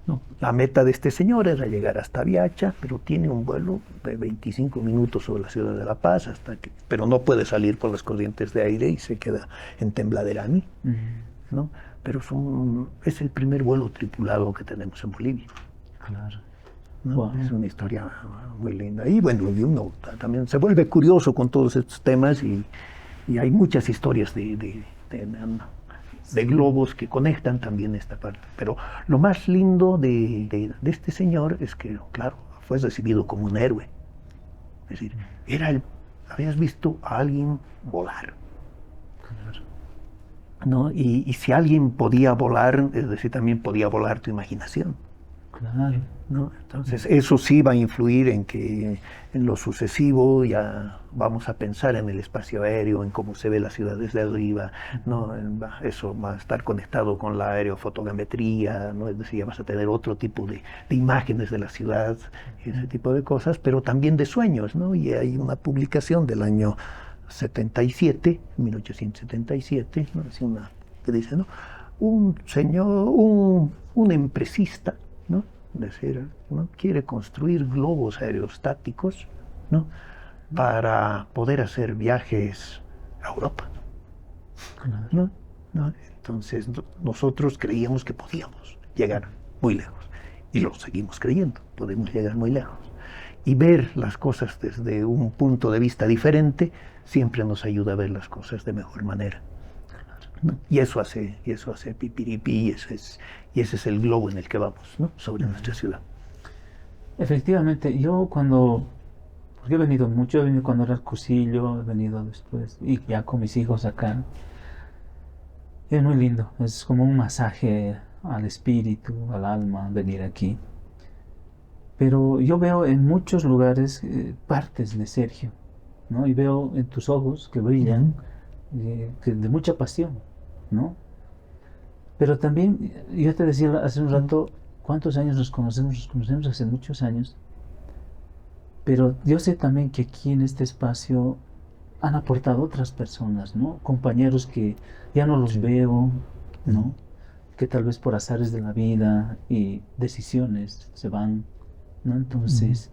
B: ¿No? La meta de este señor era llegar hasta Viacha, pero tiene un vuelo de 25 minutos sobre la ciudad de La Paz, pero no puede salir por las corrientes de aire y se queda en Tembladerani, ¿no? Pero es el primer vuelo tripulado que tenemos en Bolivia.
A: Claro.
B: ¿No?
A: Wow.
B: Es una historia muy linda. Y bueno, uno también se vuelve curioso con todos estos temas y hay muchas historias de globos que conectan también esta parte. Pero lo más lindo de este señor es que, claro, fue recibido como un héroe. Es decir, habías visto a alguien volar.
A: Claro.
B: ¿No? Y si alguien podía volar, es decir, también podía volar tu imaginación.
A: Claro.
B: ¿No? Entonces eso sí va a influir en que en lo sucesivo ya vamos a pensar en el espacio aéreo, en cómo se ve la ciudad desde arriba, ¿no? Eso va a estar conectado con la aerofotogrametría, ¿no? Es decir, ya vas a tener otro tipo de imágenes de la ciudad, ese tipo de cosas, pero también de sueños, ¿no? Y hay una publicación del año 77, 1877, ¿no? Así que dice, ¿no? Un señor, un empresista, ¿no? Decir, ¿no? Quiere construir globos aerostáticos, ¿no? Para poder hacer viajes a Europa.
A: Claro.
B: ¿No? ¿No? Entonces nosotros creíamos que podíamos llegar muy lejos y lo seguimos creyendo, podemos llegar muy lejos. Y ver las cosas desde un punto de vista diferente siempre nos ayuda a ver las cosas de mejor manera. ¿No? Y eso hace pipiripi, y ese es el globo en el que vamos, ¿no? Sobre nuestra ciudad.
A: Efectivamente, porque he venido mucho, he venido cuando era cursillo, he venido después, y ya con mis hijos acá. Es muy lindo, es como un masaje al espíritu, al alma, venir aquí. Pero yo veo en muchos lugares partes de Sergio, ¿no? Y veo en tus ojos que brillan, de mucha pasión, ¿no? Pero también, yo te decía hace un rato, ¿cuántos años nos conocemos? Nos conocemos hace muchos años. Pero yo sé también que aquí en este espacio han aportado otras personas, ¿no? Compañeros que ya no los veo, ¿no? Que tal vez por azares de la vida y decisiones se van, ¿no? Entonces,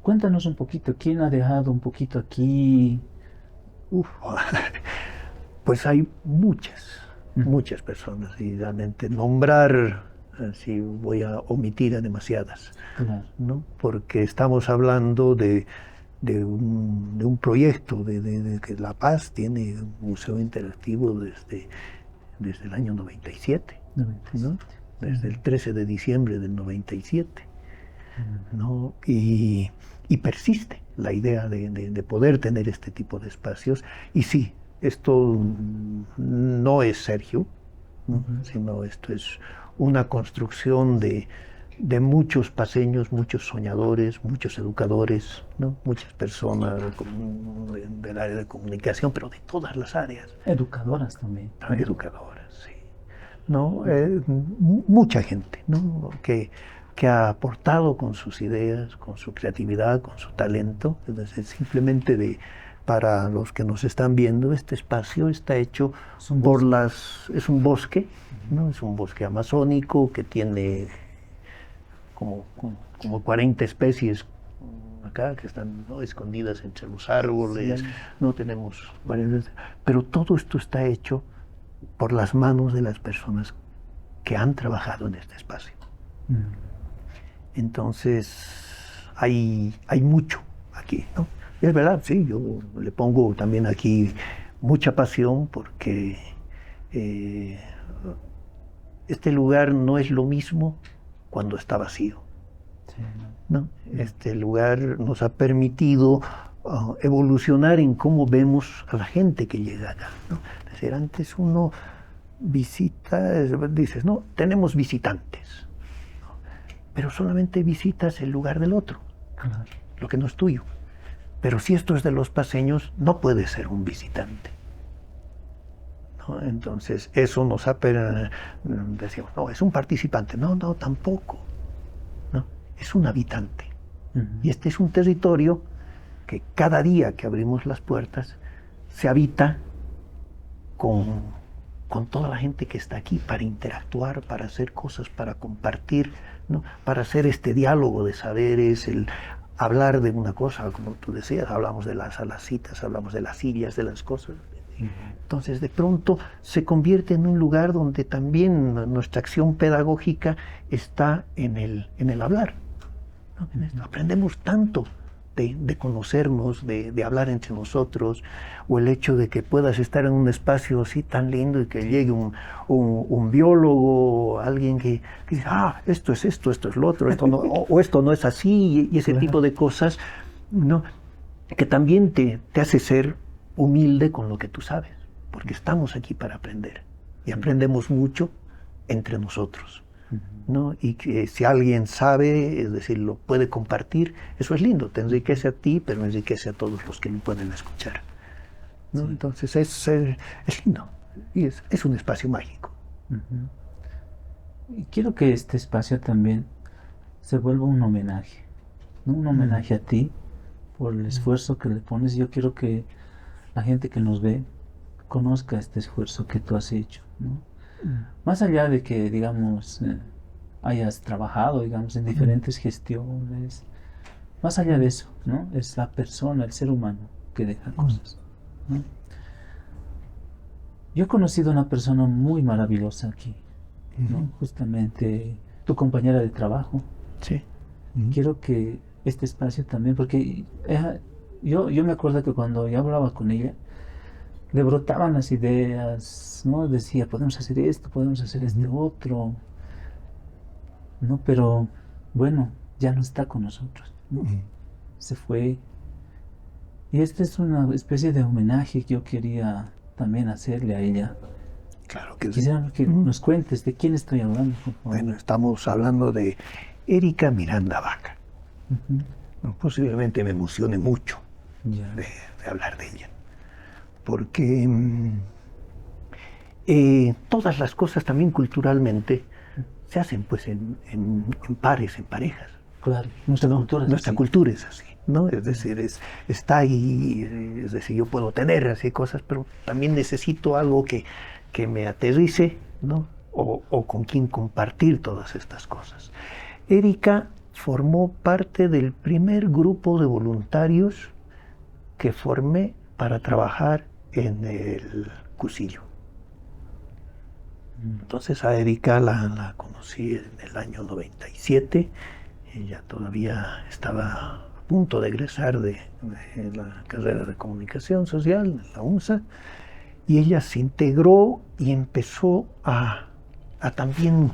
A: cuéntanos un poquito, ¿quién ha dejado un poquito aquí?
B: Uf, pues hay muchas personas, y realmente nombrar, si voy a omitir a demasiadas,
A: Claro.
B: ¿no? Porque estamos hablando de un proyecto de que La Paz tiene un museo interactivo desde el año 97,
A: 97.
B: ¿no? Desde el 13 de diciembre del 97, ¿no? Y persiste la idea de poder tener este tipo de espacios. Y sí, esto no es Sergio, ¿no? Sino esto es una construcción de muchos paseños, muchos soñadores, muchos educadores, ¿no? Muchas personas del área de comunicación, pero de todas las áreas.
A: Educadoras también.
B: Educadoras, sí. ¿No? Mucha gente, ¿no? que ha aportado con sus ideas, con su creatividad, con su talento. Entonces, simplemente para los que nos están viendo, este espacio está hecho es un bosque, ¿no? Es un bosque amazónico que tiene como 40 especies acá que están, ¿no? Escondidas entre los árboles, sí. No tenemos varias, pero todo esto está hecho por las manos de las personas que han trabajado en este espacio. Entonces hay mucho aquí, ¿no? Y es verdad, sí, yo le pongo también aquí mucha pasión porque este lugar no es lo mismo cuando está vacío. Sí. ¿No? Este lugar nos ha permitido evolucionar en cómo vemos a la gente que llega acá, ¿no? Es decir, antes uno visita, dices, no, tenemos visitantes, ¿no? Pero solamente visitas el lugar del otro, claro, lo que no es tuyo. Pero si esto es de los paseños, no puede ser un visitante, ¿no? Entonces, eso nos ha... decíamos, no, es un participante. No, tampoco. es un habitante.
A: Ujú.
B: Y este es un territorio que cada día que abrimos las puertas se habita con toda la gente que está aquí para interactuar, para hacer cosas, para compartir, ¿no? Para hacer este diálogo de saberes, el hablar de una cosa, como tú decías, hablamos de las citas, hablamos de las sillas, de las cosas. Entonces, de pronto se convierte en un lugar donde también nuestra acción pedagógica está en el hablar, ¿no? Aprendemos tanto de conocernos, de hablar entre nosotros, o el hecho de que puedas estar en un espacio así tan lindo y que llegue un biólogo, alguien que dice, esto es esto, esto es lo otro, esto no, o esto no es así, y ese tipo de cosas, ¿no? Que también te hace ser humilde con lo que tú sabes, porque estamos aquí para aprender, y aprendemos mucho entre nosotros, ¿no? Y que si alguien sabe, es decir, lo puede compartir, eso es lindo, te enriquece a ti, pero enriquece a todos los que lo pueden escuchar, ¿no? Sí. Entonces es lindo, y es un espacio mágico.
A: Y quiero que este espacio también se vuelva un homenaje, ¿no? Un homenaje a ti por el esfuerzo que le pones. Yo quiero que la gente que nos ve conozca este esfuerzo que tú has hecho, ¿no? Más allá de que, digamos, hayas trabajado, digamos, en diferentes gestiones, más allá de eso, ¿no? Es la persona, el ser humano que deja cosas, ¿no? Yo he conocido a una persona muy maravillosa aquí, ¿no? Justamente tu compañera de trabajo.
B: Sí.
A: Quiero que este espacio también, porque yo me acuerdo que cuando yo hablaba con ella, le brotaban las ideas, ¿no? Decía, podemos hacer esto, podemos hacer este otro, ¿no? Pero bueno, ya no está con nosotros, ¿no? Se fue. Y esta es una especie de homenaje que yo quería también hacerle a ella.
B: Claro que sí.
A: Quisiera que nos cuentes de quién estoy hablando, por favor.
B: Bueno, estamos hablando de Erika Miranda Vaca. Posiblemente me emocione mucho de hablar de ella, porque todas las cosas también culturalmente se hacen pues en pares, en parejas.
A: Claro, nuestra cultura es así,
B: ¿no? Es decir, está ahí, es decir, yo puedo tener así cosas, pero también necesito algo que me aterrice, ¿no? O con quien compartir todas estas cosas. Erika formó parte del primer grupo de voluntarios que formé para trabajar en el Cusillo. Entonces a Erika la conocí en el año 97. Ella todavía estaba a punto de egresar de la carrera de comunicación social en la UNSA, y ella se integró y empezó a también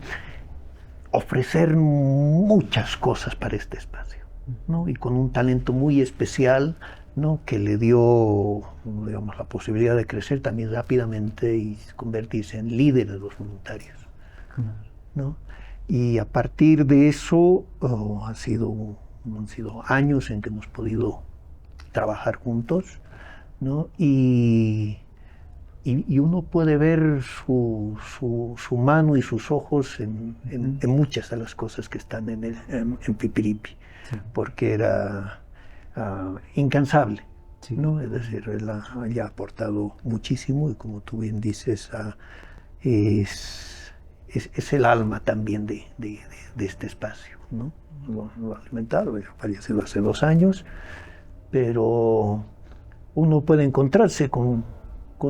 B: ofrecer muchas cosas para este espacio, ¿no? Y con un talento muy especial, ¿no? Que le dio, digamos, la posibilidad de crecer también rápidamente y convertirse en líder de los voluntarios, ¿no? Y a partir de eso han sido años en que hemos podido trabajar juntos, ¿no? Y uno puede ver su mano y sus ojos en muchas de las cosas que están en Pipiripi, porque era incansable, ¿no? Es decir, él ha aportado muchísimo, y como tú bien dices, es el alma también de este espacio, ¿no? Lo ha alimentado, falleció hace 2 años, pero uno puede encontrarse con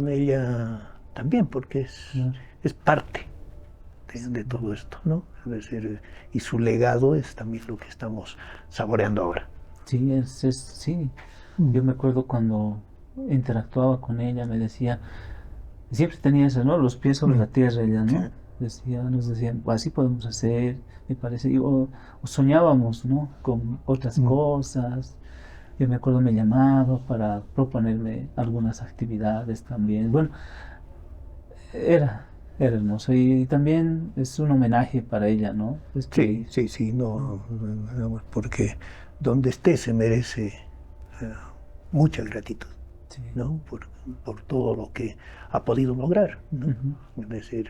B: ella también, porque es parte de todo esto, ¿no? Es decir, y su legado es también lo que estamos saboreando ahora.
A: Sí, sí. Yo me acuerdo cuando interactuaba con ella, me decía, siempre tenía eso, ¿no? Los pies sobre la tierra, ella, ¿no? Nos decían, así podemos hacer, me parece, o soñábamos, ¿no? Con otras cosas. Yo me acuerdo me llamaba para proponerme algunas actividades también. Bueno, era hermoso, y también es un homenaje para ella, ¿no?
B: Sí, no, porque donde esté se merece mucha gratitud, ¿no? Por todo lo que ha podido lograr, ¿no? Es decir,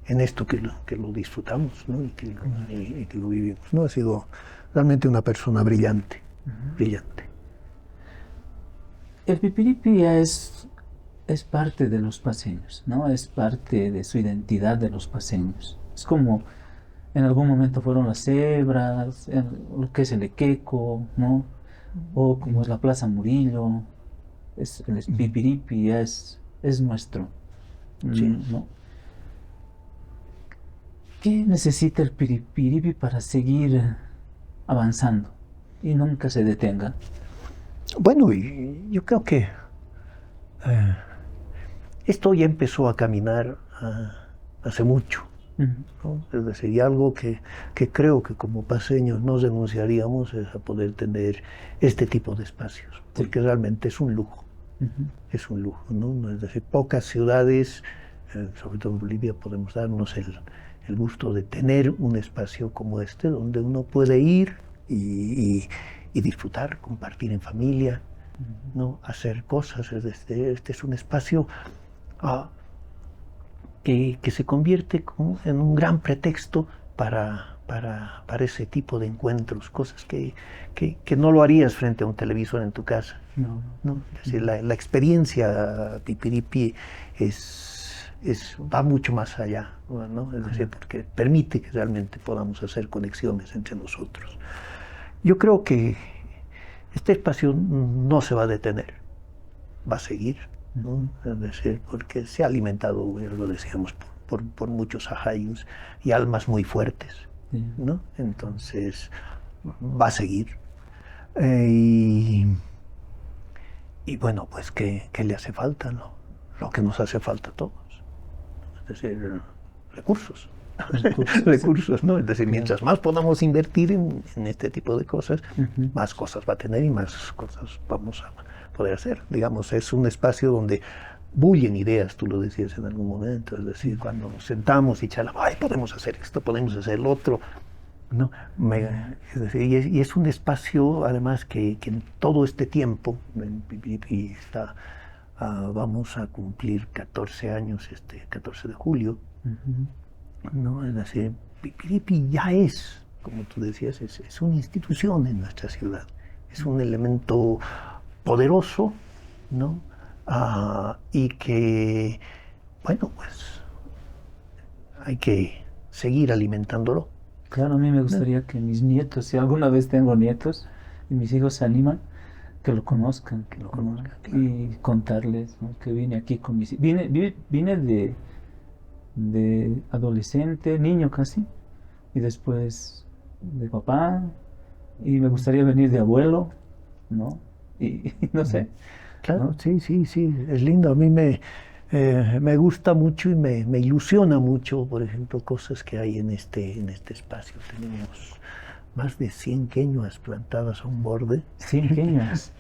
B: en esto que lo disfrutamos, ¿no? Y que lo vivimos, ¿no? Ha sido realmente una persona brillante, brillante.
A: El Pipiripi ya es parte de los paceños, ¿no? Es parte de su identidad de los paceños. Es como en algún momento fueron las cebras, lo que es el Equeco, ¿no? O como es la Plaza Murillo. El Pipiripi ya es nuestro,
B: Sí.
A: ¿no? ¿Qué necesita el Pipiripi para seguir avanzando y nunca se detenga?
B: Bueno, y yo creo que esto ya empezó a caminar hace mucho, ¿no? Es decir, y algo que creo que como paseños no renunciaríamos es a poder tener este tipo de espacios, porque realmente es un lujo, es un lujo, ¿no? Es decir, pocas ciudades, sobre todo en Bolivia, podemos darnos el gusto de tener un espacio como este, donde uno puede ir y disfrutar, compartir en familia, ¿no? Hacer cosas. Este es un espacio que se convierte en un gran pretexto para ese tipo de encuentros, cosas que no lo harías frente a un televisor en tu casa. ¿No? Es decir, la experiencia Pipiripi va mucho más allá, ¿no? Es decir, porque permite que realmente podamos hacer conexiones entre nosotros. Yo creo que este espacio no se va a detener, va a seguir, ¿no? Es decir, porque se ha alimentado, ya lo decíamos, por muchos ajayos y almas muy fuertes, ¿no? Entonces, va a seguir. Y bueno, pues, ¿qué le hace falta, no? Lo que nos hace falta a todos. Es decir, recursos. Recursos, ¿no? Es decir, mientras más podamos invertir en este tipo de cosas, más cosas va a tener y más cosas vamos a poder hacer. Digamos, es un espacio donde bullen ideas, tú lo decías en algún momento, es decir, cuando nos sentamos y charlamos, ay, podemos hacer esto, podemos hacer lo otro, ¿no? Es decir, y es un espacio, además, que en todo este tiempo, y está, vamos a cumplir 14 años este 14 de julio, ¿no? Es decir, Pipiripi ya es, como tú decías, es una institución en nuestra ciudad, es un elemento poderoso, ¿no? Y que, bueno, pues hay que seguir alimentándolo.
A: Claro, a mí me gustaría que mis nietos, si alguna vez tengo nietos y mis hijos se animan, que lo conozcan,
B: Claro.
A: Y contarles, ¿no? Que vine aquí con mis hijos. Vine de adolescente, niño casi, y después de papá, y me gustaría venir de abuelo, ¿no? Y no sé.
B: Claro,
A: ¿no?
B: sí, es lindo. A mí me gusta mucho y me ilusiona mucho, por ejemplo, cosas que hay en este espacio. Tenemos más de 100 queñuas plantadas a un borde.
A: 100 queñuas.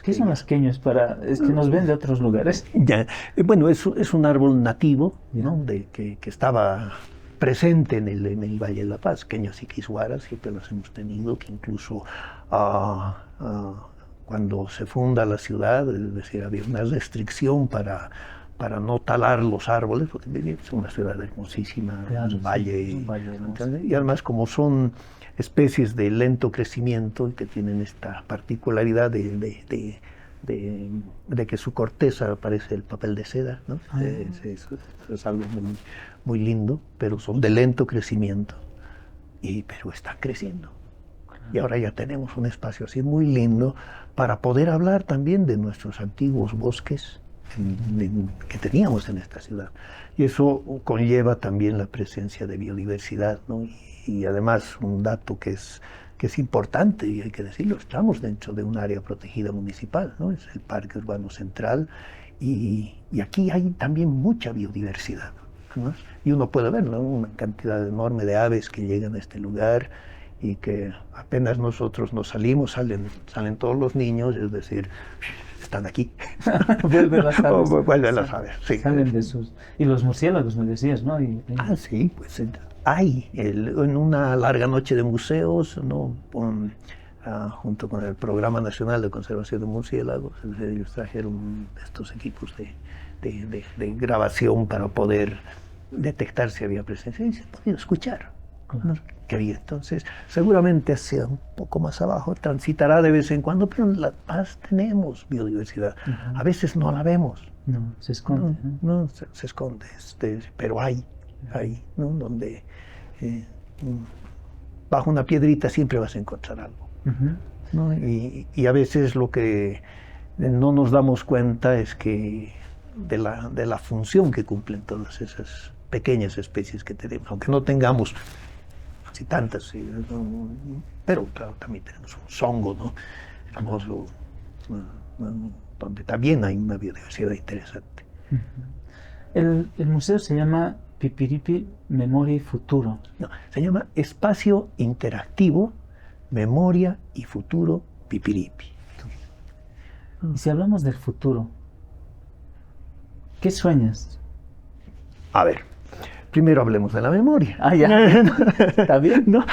A: ¿Qué son las queñuas? Es que nos ven de otros lugares.
B: Ya, bueno, es un árbol nativo, ¿no? Que estaba presente en el Valle de la Paz. Queñas y quisuaras siempre las hemos tenido, que incluso cuando se funda la ciudad, es decir, había una restricción para no talar los árboles, porque es una ciudad hermosísima,
A: Claro,
B: un valle,
A: sí, un valle
B: y además como son especies de lento crecimiento y que tienen esta particularidad de que su corteza parece el papel de seda, ¿no? Es algo muy, muy lindo, pero son de lento crecimiento, pero están creciendo. Y ahora ya tenemos un espacio así muy lindo para poder hablar también de nuestros antiguos bosques que teníamos en esta ciudad. Y eso conlleva también la presencia de biodiversidad, ¿no? Y además un dato que es importante, y hay que decirlo, estamos dentro de un área protegida municipal, ¿no? Es el Parque Urbano Central, y aquí hay también mucha biodiversidad, ¿no? Y uno puede ver, ¿no? Una cantidad enorme de aves que llegan a este lugar, y que apenas nosotros nos salimos, salen todos los niños, es decir, están aquí.
A: Vuelven las aves.
B: Vuelven las aves, sí.
A: Salen de sus... Y los murciélagos, me decías, ¿no?
B: Sí, pues hay en una larga noche de museos, ¿no? Junto con el Programa Nacional de Conservación de Murciélagos, ellos trajeron estos equipos de grabación para poder detectar si había presencia y se ha podido escuchar, ¿no? Que había. Entonces, seguramente hacia un poco más abajo transitará de vez en cuando, pero en La Paz tenemos biodiversidad. A veces no la vemos.
A: No, se esconde.
B: Se esconde, pero hay, ¿no? Donde bajo una piedrita siempre vas a encontrar algo, ¿no? Y a veces lo que no nos damos cuenta es que de la función que cumplen todas esas pequeñas especies que tenemos, aunque no tengamos así tantas, pero claro, también tenemos un songo, ¿no? Famoso, donde también hay una biodiversidad interesante.
A: El museo se llama Pipiripi Memoria y Futuro.
B: No, se llama Espacio Interactivo, Memoria y Futuro Pipiripi.
A: Y si hablamos del futuro, ¿qué sueñas?
B: A ver, primero hablemos de la memoria.
A: Ah, ya. ¿Está bien?
B: ¿No?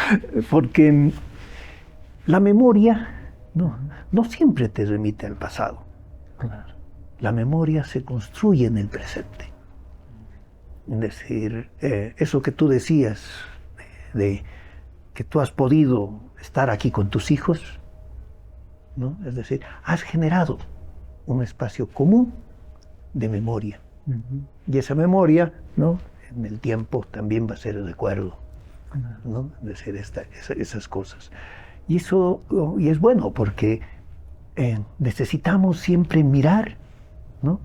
B: Porque la memoria no siempre te remite al pasado.
A: Claro.
B: La memoria se construye en el presente. Es decir, eso que tú decías, de que tú has podido estar aquí con tus hijos, ¿no? Es decir, has generado un espacio común de memoria. Y esa memoria, ¿no? En el tiempo también va a ser el recuerdo, ¿no? Es decir, esas cosas. Y eso es bueno porque necesitamos siempre mirar, ¿no?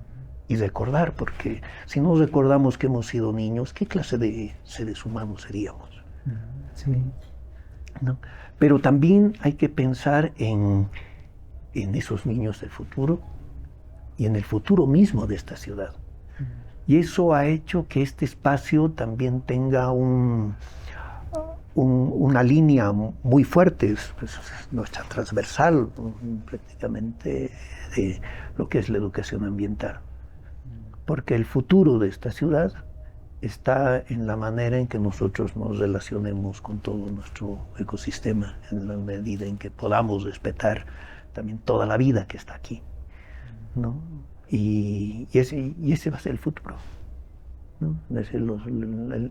B: Y recordar, porque si no recordamos que hemos sido niños, ¿qué clase de seres humanos seríamos?
A: Sí.
B: ¿No? Pero también hay que pensar en esos niños del futuro y en el futuro mismo de esta ciudad. Y eso ha hecho que este espacio también tenga una línea muy fuerte, es nuestra transversal prácticamente de lo que es la educación ambiental. Porque el futuro de esta ciudad está en la manera en que nosotros nos relacionemos con todo nuestro ecosistema, en la medida en que podamos respetar también toda la vida que está aquí, ¿no? Y ese va a ser el futuro, ¿no? Es decir,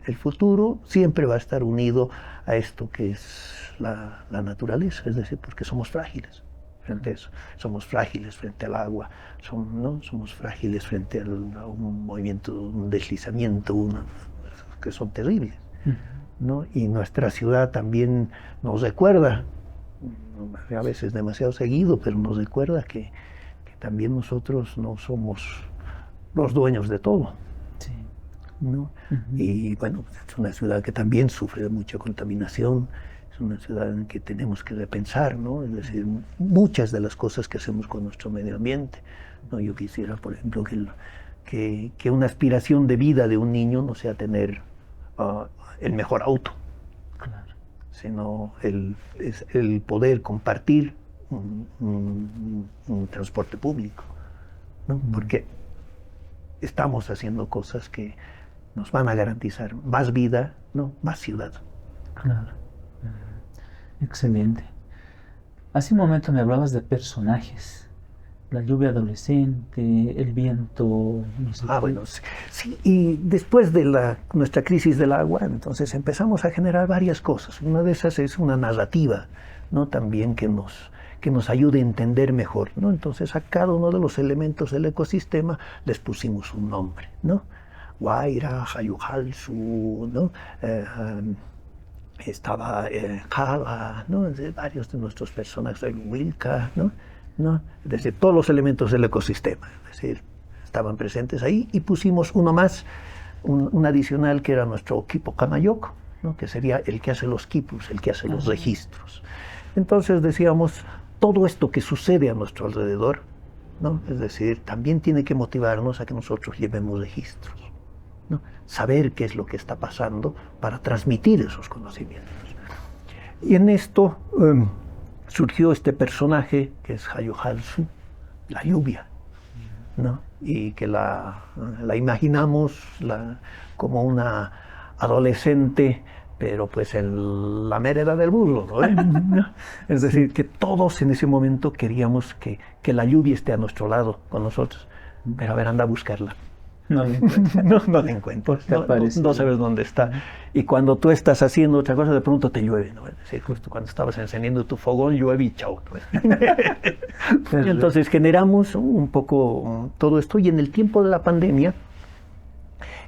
B: el futuro siempre va a estar unido a esto que es la naturaleza, es decir, porque somos frágiles frente a eso, somos frágiles frente al agua, somos frágiles frente a un movimiento, un deslizamiento, que son terribles, ¿no? Y nuestra ciudad también nos recuerda, a veces demasiado seguido, pero nos recuerda que también nosotros no somos los dueños de todo,
A: Sí.
B: ¿no? Y bueno, es una ciudad que también sufre de mucha contaminación, es una ciudad en que tenemos que repensar, ¿no? Es decir, muchas de las cosas que hacemos con nuestro medio ambiente, ¿no? Yo quisiera, por ejemplo, que una aspiración de vida de un niño no sea tener el mejor auto,
A: Claro.
B: sino el poder compartir un transporte público, ¿no? Porque estamos haciendo cosas que nos van a garantizar más vida, ¿no? Más ciudad.
A: Claro. Excelente. Hace un momento me hablabas de personajes. La lluvia adolescente, el viento, no sé qué.
B: Bueno, sí. Y después de nuestra crisis del agua, entonces empezamos a generar varias cosas. Una de esas es una narrativa, ¿no? También que nos ayude a entender mejor, ¿no? Entonces a cada uno de los elementos del ecosistema les pusimos un nombre, ¿no? Guaira, Jayujalsu, ¿no? Estaba Jala, ¿no? Varios de nuestros personajes, Wilka, ¿no? Es decir, todos los elementos del ecosistema, es decir, estaban presentes ahí, y pusimos uno más, un adicional, que era nuestro Quipo Camayoco, ¿no? Que sería el que hace los quipus, el que hace los registros. Entonces decíamos, todo esto que sucede a nuestro alrededor, ¿no? Es decir, también tiene que motivarnos a que nosotros llevemos registros, ¿no? Saber qué es lo que está pasando para transmitir esos conocimientos. Y en esto surgió este personaje que es Jayujalsu, la lluvia, ¿no? Y que la imaginamos como una adolescente, pero pues en la méreda del burro, ¿no? Es decir, que todos en ese momento queríamos que la lluvia esté a nuestro lado, con nosotros. Pero a ver, anda a buscarla,
A: No lo encuentro.
B: No lo encuentras,
A: Porque aparece.
B: no sabes dónde está. Y cuando tú estás haciendo otra cosa, de pronto te llueve, ¿no? Es decir, justo cuando estabas encendiendo tu fogón, llueve y chao. Y entonces generamos un poco todo esto, y en el tiempo de la pandemia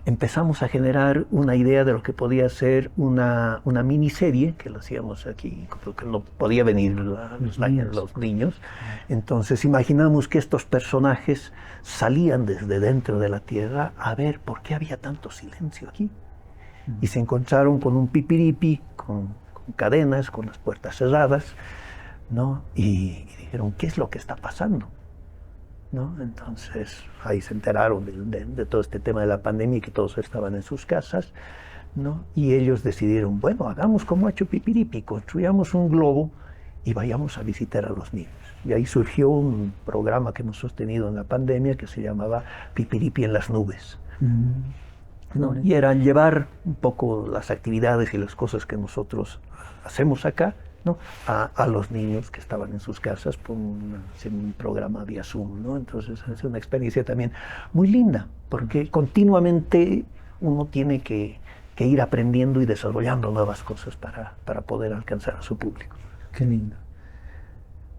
B: empezamos a generar una idea de lo que podía ser una miniserie, que lo hacíamos aquí, porque no podía venir los niños. Entonces imaginamos que estos personajes salían desde dentro de la Tierra a ver por qué había tanto silencio aquí. Y se encontraron con un pipiripi, con cadenas, con las puertas cerradas, ¿no? Y dijeron, ¿qué es lo que está pasando? ¿No? Entonces ahí se enteraron de todo este tema de la pandemia y que todos estaban en sus casas, ¿no? Y ellos decidieron, bueno, hagamos como ha hecho Pipiripi, construyamos un globo y vayamos a visitar a los niños. Y ahí surgió un programa que hemos sostenido en la pandemia que se llamaba Pipiripi en las nubes, ¿no? Y era llevar un poco las actividades y las cosas que nosotros hacemos acá, ¿no? a los niños que estaban en sus casas por un programa vía Zoom, ¿no? Entonces es una experiencia también muy linda, porque continuamente uno tiene que ir aprendiendo y desarrollando nuevas cosas para poder alcanzar a su público.
A: Qué lindo.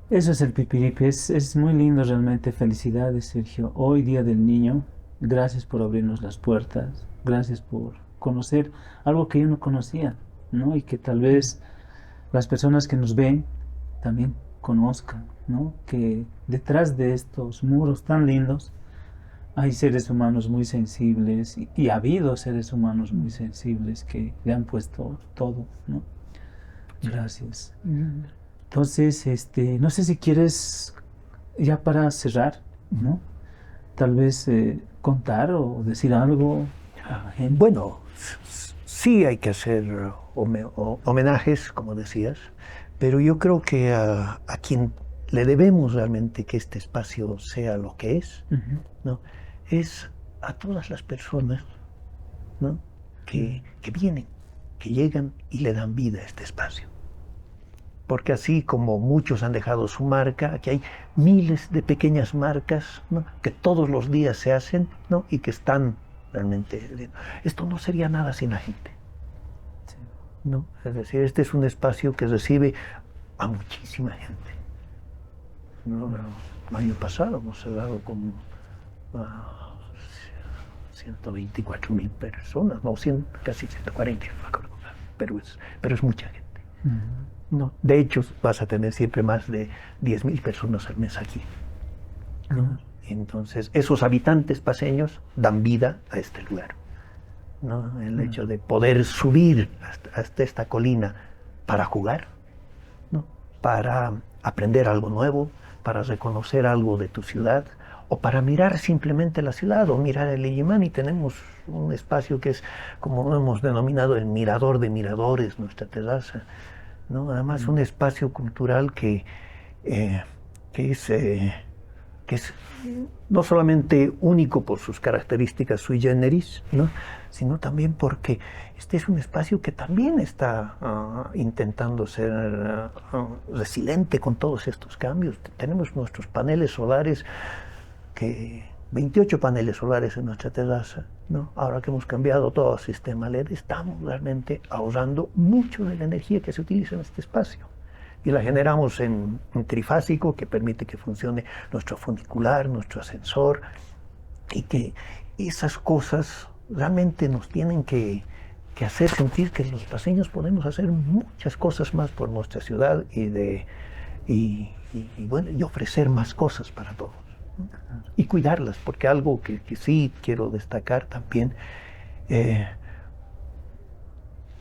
A: Eso es el Pipiripi, es muy lindo realmente. Felicidades, Sergio. Hoy, Día del Niño, gracias por abrirnos las puertas, gracias por conocer algo que yo no conocía, ¿no? Y que tal vez las personas que nos ven también conozcan, ¿no? Que detrás de estos muros tan lindos hay seres humanos muy sensibles y ha habido seres humanos muy sensibles que le han puesto todo, ¿no? Gracias. Entonces, no sé si quieres, ya para cerrar, ¿no? Tal vez contar o decir algo a la gente.
B: Bueno, sí hay que hacer homenajes, como decías, pero yo creo que a quien le debemos realmente que este espacio sea lo que es, ¿no? Es a todas las personas, ¿no? que vienen, que llegan y le dan vida a este espacio. Porque así como muchos han dejado su marca, aquí hay miles de pequeñas marcas, ¿no? que todos los días se hacen, ¿no? y que están realmente... Esto no sería nada sin la gente, ¿no? Es decir, este es un espacio que recibe a muchísima gente, ¿no? El año pasado hemos cerrado con 124.000 personas, no, casi 140, no me acuerdo, pero es mucha gente. No, de hecho, vas a tener siempre más de 10.000 personas al mes aquí, ¿no? Entonces, esos habitantes paseños dan vida a este lugar, ¿no? El hecho de poder subir hasta esta colina para jugar, ¿no? Para aprender algo nuevo, para reconocer algo de tu ciudad, o para mirar simplemente la ciudad, o mirar el Illimani. Y tenemos un espacio que es, como lo hemos denominado, el mirador de miradores, nuestra terraza, ¿no? Además, un espacio cultural que es no solamente único por sus características sui generis, ¿no? sino también porque este es un espacio que también está intentando ser resiliente con todos estos cambios. Tenemos nuestros paneles solares, 28 paneles solares en nuestra terraza, ¿no? Ahora que hemos cambiado todo el sistema LED, estamos realmente ahorrando mucho de la energía que se utiliza en este espacio. Y la generamos en trifásico, que permite que funcione nuestro funicular, nuestro ascensor, y que esas cosas realmente nos tienen que hacer sentir que los paseños podemos hacer muchas cosas más por nuestra ciudad y ofrecer más cosas para todos. Y cuidarlas, porque algo que sí quiero destacar también,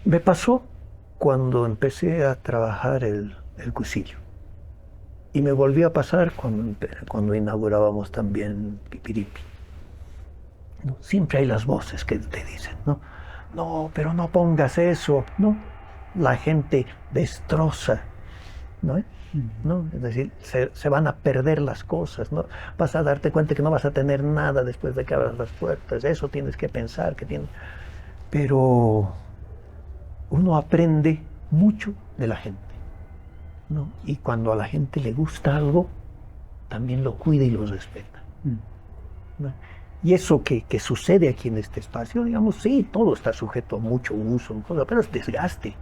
B: me pasó cuando empecé a trabajar el cusillo, y me volvió a pasar cuando inaugurábamos también Pipiripi, ¿no? Siempre hay las voces que te dicen, no, pero no pongas eso, ¿no? La gente destroza, ¿no? ¿No? Es decir, se van a perder las cosas, ¿no? Vas a darte cuenta que no vas a tener nada después de que abras las puertas. Eso tienes que pensar que tienes. Pero uno aprende mucho de la gente, ¿no? Y cuando a la gente le gusta algo, también lo cuida y lo respeta, ¿no? Y eso que sucede aquí en este espacio, digamos, sí, todo está sujeto a mucho uso, pero es desgaste,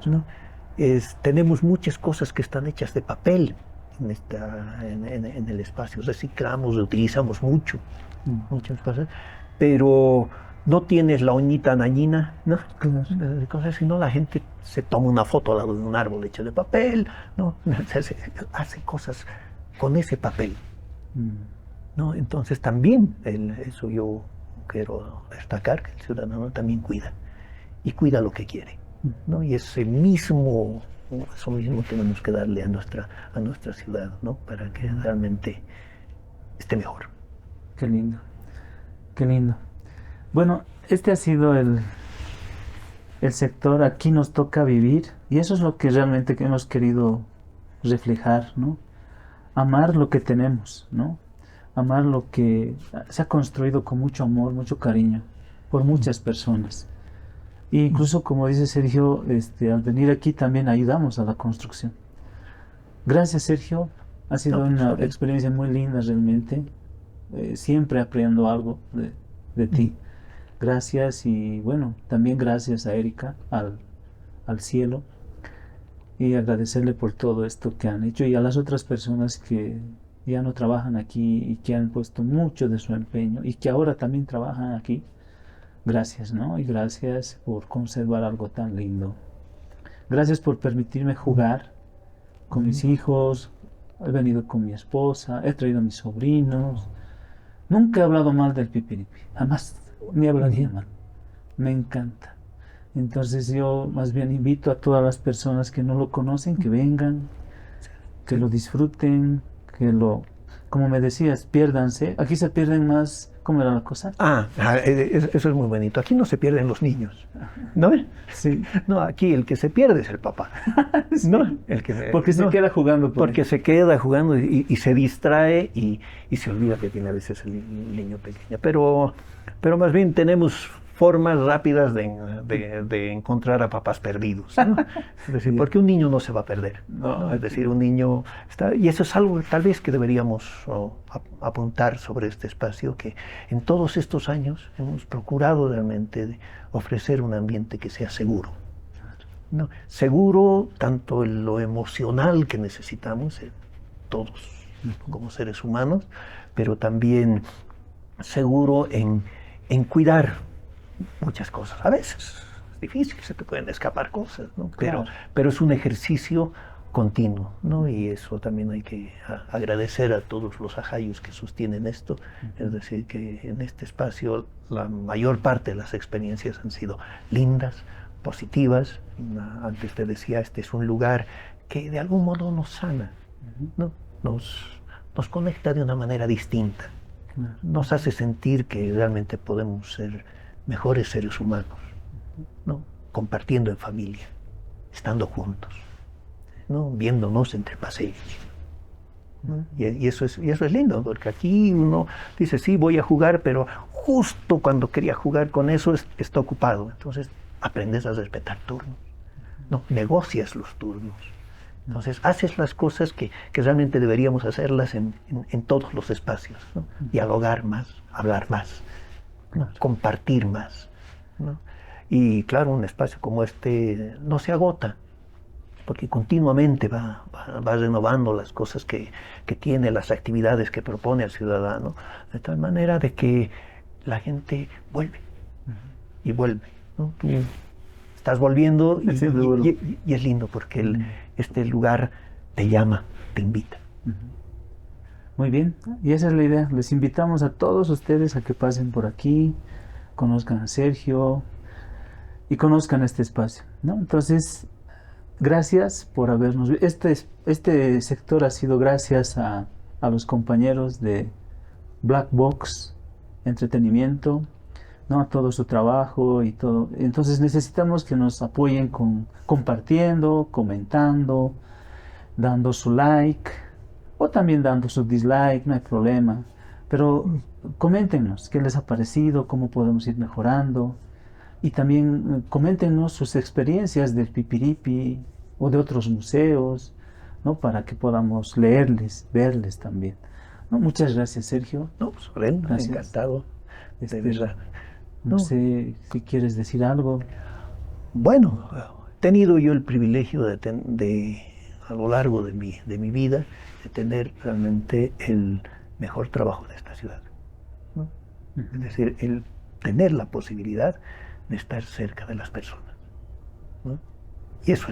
B: ¿no? Tenemos muchas cosas que están hechas de papel en el espacio, reciclamos, utilizamos muchas cosas, pero no tienes la uñita dañina, ¿no? Cosas, sino la gente se toma una foto al lado de un árbol hecho de papel, ¿no? Hace cosas con ese papel, ¿no? Entonces también eso yo quiero destacar, que el ciudadano también cuida, y cuida lo que quiere, ¿no? Y eso mismo tenemos que darle a nuestra ciudad, ¿no? Para que realmente esté mejor.
A: Qué lindo, qué lindo. Bueno, este ha sido el sector Aquí nos toca vivir, y eso es lo que realmente hemos querido reflejar, ¿no? Amar lo que tenemos, ¿no? Amar lo que se ha construido con mucho amor, mucho cariño, por muchas personas. E incluso, como dice Sergio, al venir aquí también ayudamos a la construcción. Gracias, Sergio. Ha sido una experiencia muy linda realmente. Siempre aprendo algo de ti. Gracias, y bueno, también gracias a Erika, al cielo, y agradecerle por todo esto que han hecho, y a las otras personas que ya no trabajan aquí y que han puesto mucho de su empeño y que ahora también trabajan aquí. Gracias, ¿no? Y gracias por conservar algo tan lindo. Gracias por permitirme jugar con mis hijos. He venido con mi esposa, he traído a mis sobrinos. Nunca he hablado mal del Pipiripi, jamás, ni hablaría mal. Me encanta. Entonces yo más bien invito a todas las personas que no lo conocen, que vengan, que lo disfruten, como me decías, piérdanse. Aquí se pierden más. ¿Cómo era la cosa?
B: Eso es muy bonito. Aquí no se pierden los niños, ¿no?
A: Sí.
B: No, aquí el que se pierde es el papá,
A: sí.
B: ¿no?
A: Porque se queda jugando.
B: Porque se queda jugando y se distrae y se olvida que tiene a veces el niño pequeño. Pero más bien tenemos formas rápidas de encontrar a papás perdidos, ¿no? Es decir, porque un niño no se va a perder, ¿no? Es decir, un niño está... Y eso es algo tal vez que deberíamos apuntar sobre este espacio, que en todos estos años hemos procurado realmente ofrecer un ambiente que sea seguro, ¿no? Seguro tanto en lo emocional que necesitamos, todos como seres humanos, pero también seguro en cuidar muchas cosas. A veces es difícil, se te pueden escapar cosas, ¿no?
A: Claro.
B: Pero es un ejercicio continuo, ¿no? Y eso también hay que agradecer a todos los ajayos que sostienen esto. Es decir, que en este espacio la mayor parte de las experiencias han sido lindas, positivas. Antes te decía, este es un lugar que de algún modo nos sana, ¿no? Nos conecta de una manera distinta. Nos hace sentir que realmente podemos ser mejores seres humanos, ¿no? Compartiendo en familia, estando juntos, ¿no? Viéndonos entre paseos, ¿no? Y eso es lindo, porque aquí uno dice, sí, voy a jugar, pero justo cuando quería jugar con eso está ocupado. Entonces aprendes a respetar turnos, ¿no? Negocias los turnos. Entonces haces las cosas que realmente deberíamos hacerlas en todos los espacios, ¿no? Dialogar más, hablar más, ¿no? Compartir más, ¿no? Y claro, un espacio como este no se agota, porque continuamente va renovando las cosas que tiene, las actividades que propone al ciudadano, de tal manera de que la gente vuelve y vuelve, ¿no? Tú estás volviendo y es lindo porque este lugar te llama, te invita.
A: Muy bien, y esa es la idea. Les invitamos a todos ustedes a que pasen por aquí, conozcan a Sergio y conozcan este espacio, ¿no? Entonces, gracias por habernos visto. Este sector ha sido gracias a los compañeros de Black Box Entretenimiento, ¿no? A todo su trabajo y todo. Entonces necesitamos que nos apoyen compartiendo, comentando, dando su like, o también dando su dislike, no hay problema. Pero coméntenos qué les ha parecido, cómo podemos ir mejorando. Y también coméntenos sus experiencias del Pipiripi o de otros museos, ¿no? Para que podamos leerles, verles también, No, muchas gracias, Sergio.
B: No, pues, Ren,
A: Gracias.
B: encantado, de
A: Este,
B: verdad.
A: No sé si quieres decir algo.
B: Bueno, he tenido yo el privilegio a lo largo de mi vida, de tener realmente el mejor trabajo de esta ciudad, ¿no? Es decir, el tener la posibilidad de estar cerca de las personas, ¿no? Y eso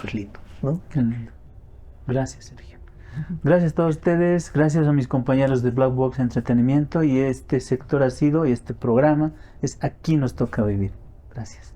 B: es lindo, ¿no?
A: Qué lindo. Gracias, Sergio. Gracias a todos ustedes, gracias a mis compañeros de Black Box Entretenimiento, y este sector ha sido, y este programa es Aquí nos toca vivir. Gracias.